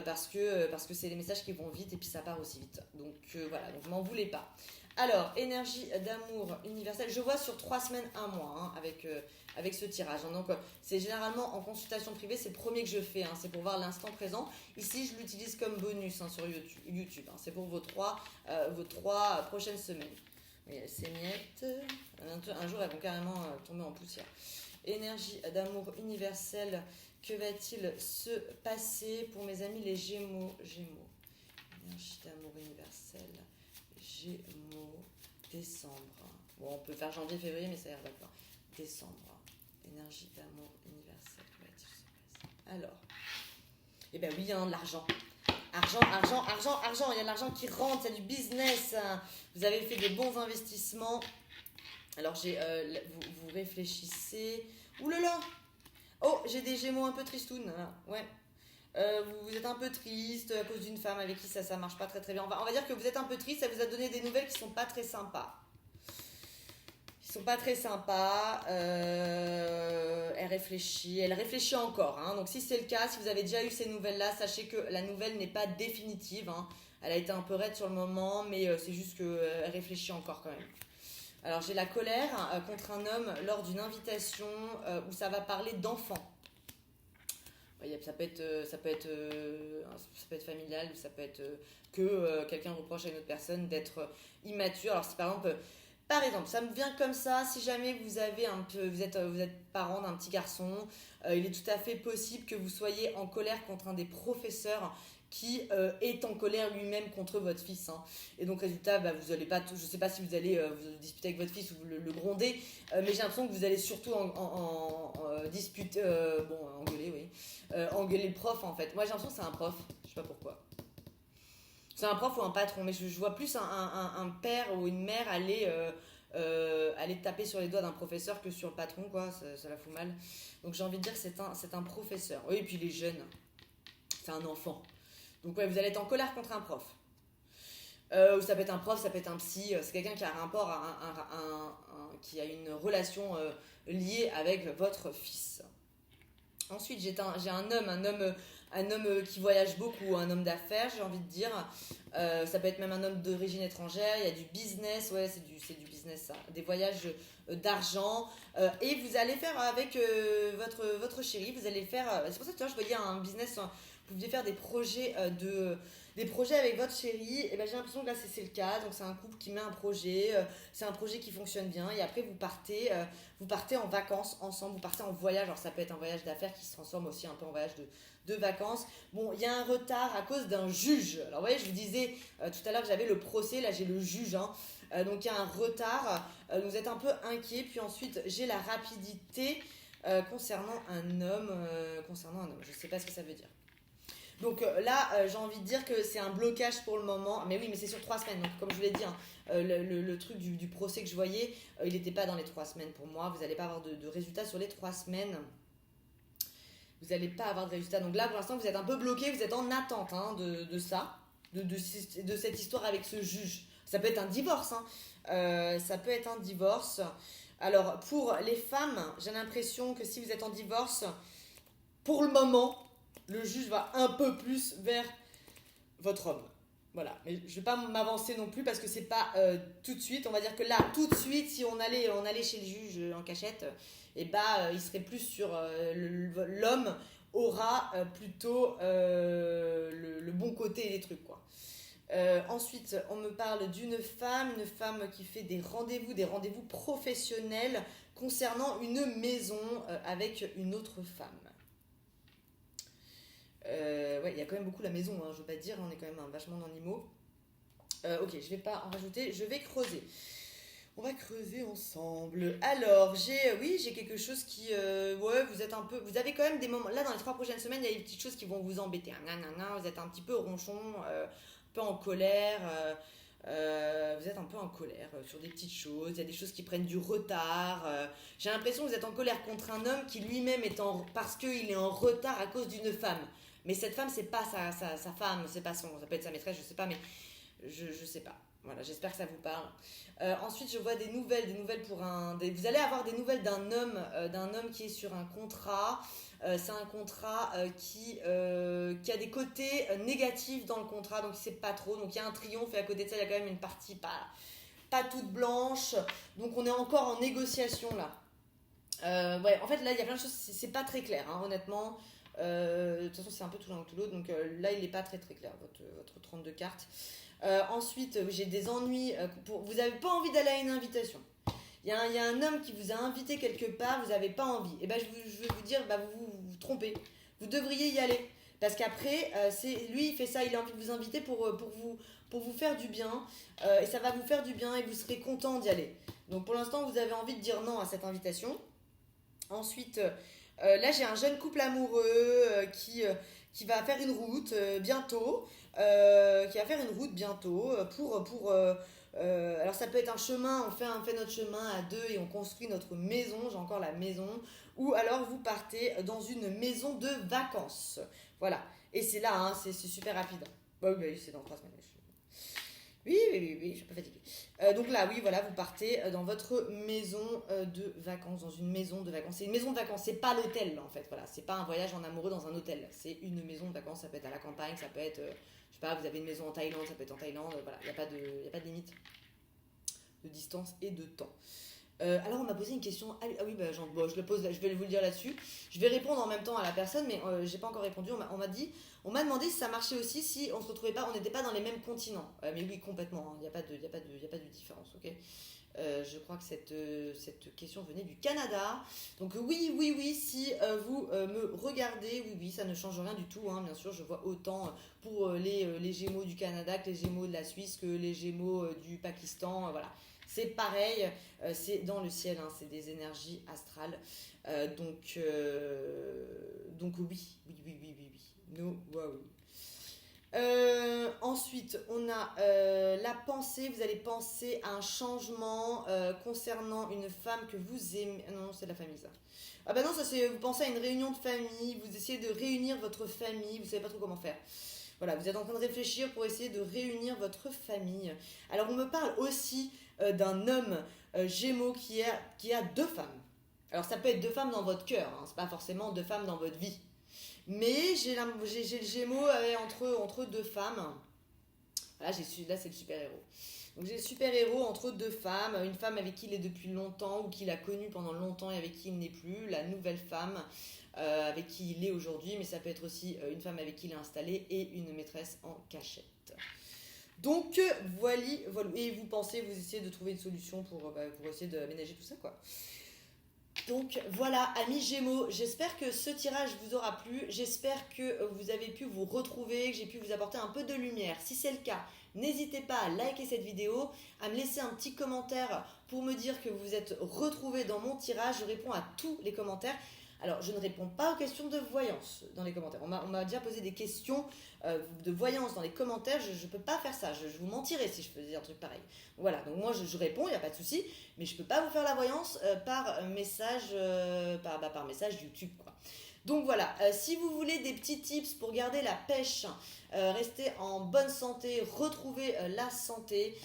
parce que c'est les messages qui vont vite et puis ça part aussi vite. Donc voilà, donc m'en voulez pas. Alors, énergie d'amour universel. Je vois sur 3 semaines, 1 mois, hein, avec ce tirage. Hein. Donc c'est généralement en consultation privée, c'est le premier que je fais, hein, c'est pour voir l'instant présent. Ici, je l'utilise comme bonus, hein, sur YouTube. Hein. C'est pour vos 3 prochaines semaines. Mais ces miettes, un jour, elles vont carrément tomber en poussière. Énergie d'amour universel, que va-t-il se passer pour mes amis les Gémeaux ? Énergie d'amour universel, Gémeaux, décembre. Bon, on peut faire janvier, février, mais ça ira d'accord. Décembre, énergie d'amour universel, que va-t-il se passer ? Alors, eh bien oui, il y a de l'argent. Argent, il y a de l'argent qui rentre, il y a du business, hein. Vous avez fait des bons investissements. Alors vous réfléchissez. Ouh là là. Oh, j'ai des Gémeaux un peu tristounes. Ouais. Vous êtes un peu triste à cause d'une femme avec qui ça marche pas très très bien. On va dire que vous êtes un peu triste, ça vous a donné des nouvelles qui sont pas très sympas. Elle réfléchit encore, hein. Donc si c'est le cas, si vous avez déjà eu ces nouvelles-là, sachez que la nouvelle n'est pas définitive, hein. Elle a été un peu raide sur le moment, mais c'est juste qu'elle réfléchit encore quand même. Alors j'ai la colère contre un homme lors d'une invitation où ça va parler d'enfants. Ça peut être familial, ou ça peut être que quelqu'un reproche à une autre personne d'être immature. Alors si par exemple, ça me vient comme ça, si jamais vous êtes parent d'un petit garçon, il est tout à fait possible que vous soyez en colère contre un des professeurs qui est en colère lui-même contre votre fils. Hein. Et donc, résultat, vous allez pas, je sais pas si vous allez vous disputer avec votre fils ou le gronder, mais j'ai l'impression que vous allez surtout disputer, engueuler, oui. Engueuler le prof, en fait. Moi, j'ai l'impression que c'est un prof, je sais pas pourquoi. C'est un prof ou un patron, mais je vois plus un père ou une mère aller taper sur les doigts d'un professeur que sur le patron, quoi. Ça la fout mal. Donc, j'ai envie de dire que c'est un professeur. Oui, et puis les jeunes, c'est un enfant. Donc ouais, vous allez être en colère contre un prof. Ou ça peut être un prof, ça peut être un psy, c'est quelqu'un qui a un rapport, qui a une relation liée avec votre fils. Ensuite, j'ai un homme qui voyage beaucoup, un homme d'affaires, j'ai envie de dire. Ça peut être même un homme d'origine étrangère, il y a du business, ouais, c'est du business ça. Des voyages d'argent. Et vous allez faire avec votre chéri, vous allez faire. C'est pour ça que je voyais un business. Vous pouviez faire des projets avec votre chéri, et ben j'ai l'impression que là c'est le cas. Donc c'est un couple qui met un projet, c'est un projet qui fonctionne bien, et après vous partez en vacances ensemble, vous partez en voyage. Alors ça peut être un voyage d'affaires qui se transforme aussi un peu en voyage de vacances. Bon, il y a un retard à cause d'un juge. Alors vous voyez, je vous disais tout à l'heure que j'avais le procès, là j'ai le juge. Hein. Donc il y a un retard, vous êtes un peu inquiet. Puis ensuite j'ai la rapidité concernant un homme. Je sais pas ce que ça veut dire. Donc là, j'ai envie de dire que c'est un blocage pour le moment. Mais oui, mais c'est sur 3 semaines. Donc comme je vous l'ai dit, hein, le truc du procès que je voyais, il n'était pas dans les 3 semaines pour moi. Vous n'allez pas avoir de résultats sur les 3 semaines. Vous n'allez pas avoir de résultats. Donc là, pour l'instant, vous êtes un peu bloqué. Vous êtes en attente hein, de ça, de cette histoire avec ce juge. Ça peut être un divorce. Hein. Ça peut être un divorce. Alors, pour les femmes, j'ai l'impression que si vous êtes en divorce, pour le moment, le juge va un peu plus vers votre homme. Voilà, mais je ne vais pas m'avancer non plus parce que c'est pas tout de suite. On va dire que là, tout de suite, si on allait chez le juge en cachette, il serait plus sur l'homme aura plutôt le bon côté des trucs, quoi. Ensuite, on me parle une femme qui fait des rendez-vous professionnels concernant une maison avec une autre femme. Ouais, il y a quand même beaucoup la maison, hein, je veux pas te dire, on est quand même vachement dans l'IMO. Ok, je vais pas en rajouter, je vais creuser. On va creuser ensemble. Alors, j'ai quelque chose qui... vous avez quand même des moments... Là, dans les 3 prochaines semaines, il y a des petites choses qui vont vous embêter. Vous êtes un petit peu ronchon, un peu en colère. Vous êtes un peu en colère sur des petites choses. Il y a des choses qui prennent du retard. J'ai l'impression que vous êtes en colère contre un homme qui lui-même parce qu'il est en retard à cause d'une femme. Mais cette femme, c'est pas sa femme, c'est pas ça peut être sa maîtresse, je sais pas, mais je sais pas. Voilà, j'espère que ça vous parle. Ensuite, je vois des nouvelles vous allez avoir des nouvelles d'un homme qui est sur un contrat. C'est un contrat qui a des côtés négatifs dans le contrat, donc il sait pas trop. Donc il y a un triomphe et à côté de ça, il y a quand même une partie pas toute blanche. Donc on est encore en négociation là. Ouais, en fait là, il y a plein de choses, c'est pas très clair, hein, honnêtement. De toute façon, c'est un peu tout l'un ou tout l'autre, donc là, il n'est pas très très clair, votre 32 cartes. Ensuite, j'ai des ennuis. Vous n'avez pas envie d'aller à une invitation. Il y a un homme qui vous a invité quelque part, vous n'avez pas envie. Et ben, je vais vous dire, vous trompez. Vous devriez y aller. Parce qu'après, lui, il fait ça, il a envie de vous inviter pour vous faire du bien. Et ça va vous faire du bien et vous serez content d'y aller. Donc pour l'instant, vous avez envie de dire non à cette invitation. Ensuite, là, j'ai un jeune couple amoureux qui va faire une route bientôt. Alors ça peut être un chemin, on fait notre chemin à deux et on construit notre maison, j'ai encore la maison, ou alors vous partez dans une maison de vacances. Voilà, et c'est là, hein, c'est super rapide. Oui, c'est dans 3 semaines. Oui, je suis pas fatiguée. Donc là, oui, voilà, vous partez dans votre maison de vacances, dans une maison de vacances. C'est une maison de vacances, c'est pas l'hôtel en fait, voilà. C'est pas un voyage en amoureux dans un hôtel. C'est une maison de vacances, ça peut être à la campagne, ça peut être, je sais pas, vous avez une maison en Thaïlande, ça peut être en Thaïlande, voilà, il n'y a pas de limite de distance et de temps. Alors on m'a posé une question, je vais vous le dire là-dessus. Je vais répondre en même temps à la personne, mais j'ai pas encore répondu. On m'a demandé si ça marchait aussi si on se retrouvait pas, on n'était pas dans les mêmes continents. Mais oui, complètement. Il n'y a pas de différence, ok. Je crois que cette question venait du Canada. Donc oui, si vous me regardez, oui, ça ne change rien du tout. Hein. Bien sûr, je vois autant pour les Gémeaux du Canada que les Gémeaux de la Suisse, que les Gémeaux du Pakistan. Voilà, c'est pareil, c'est dans le ciel, hein, c'est des énergies astrales. Donc oui. No, wow. Ensuite, on a la pensée. Vous allez penser à un changement concernant une femme que vous aimez. Non, c'est la famille ça. Ah bah non, ça c'est. Vous pensez à une réunion de famille. Vous essayez de réunir votre famille. Vous savez pas trop comment faire. Voilà, vous êtes en train de réfléchir pour essayer de réunir votre famille. Alors, on me parle aussi d'un homme Gémeaux qui a deux femmes. Alors, ça peut être deux femmes dans votre cœur. Hein, c'est pas forcément deux femmes dans votre vie. Mais j'ai le Gémeaux entre deux femmes. Là, c'est le super-héros. Donc j'ai le super-héros entre deux femmes. Une femme avec qui il est depuis longtemps ou qu'il a connu pendant longtemps et avec qui il n'est plus. La nouvelle femme avec qui il est aujourd'hui. Mais ça peut être aussi une femme avec qui il est installé et une maîtresse en cachette. Donc voilà. Et vous essayez de trouver une solution pour essayer d'aménager tout ça, quoi. Donc voilà, amis Gémeaux, j'espère que ce tirage vous aura plu, j'espère que vous avez pu vous retrouver, que j'ai pu vous apporter un peu de lumière. Si c'est le cas, n'hésitez pas à liker cette vidéo, à me laisser un petit commentaire pour me dire que vous vous êtes retrouvés dans mon tirage. Je réponds à tous les commentaires. Alors, je ne réponds pas aux questions de voyance dans les commentaires. On m'a déjà posé des questions de voyance dans les commentaires. Je ne peux pas faire ça. Je vous mentirais si je faisais un truc pareil. Voilà, donc moi je réponds, il n'y a pas de souci. Mais je ne peux pas vous faire la voyance par message YouTube, quoi. Donc voilà, si vous voulez des petits tips pour garder la pêche, rester en bonne santé, retrouver la santé,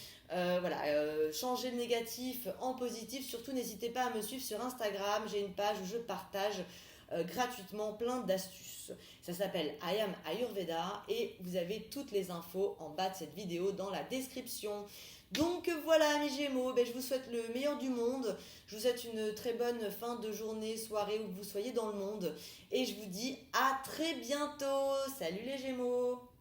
changer le négatif en positif. Surtout, n'hésitez pas à me suivre sur Instagram. J'ai une page où je partage gratuitement plein d'astuces. Ça s'appelle I Am Ayurveda et vous avez toutes les infos en bas de cette vidéo dans la description. Donc voilà, mes Gémeaux, je vous souhaite le meilleur du monde. Je vous souhaite une très bonne fin de journée, soirée, où que vous soyez dans le monde. Et je vous dis à très bientôt. Salut les Gémeaux!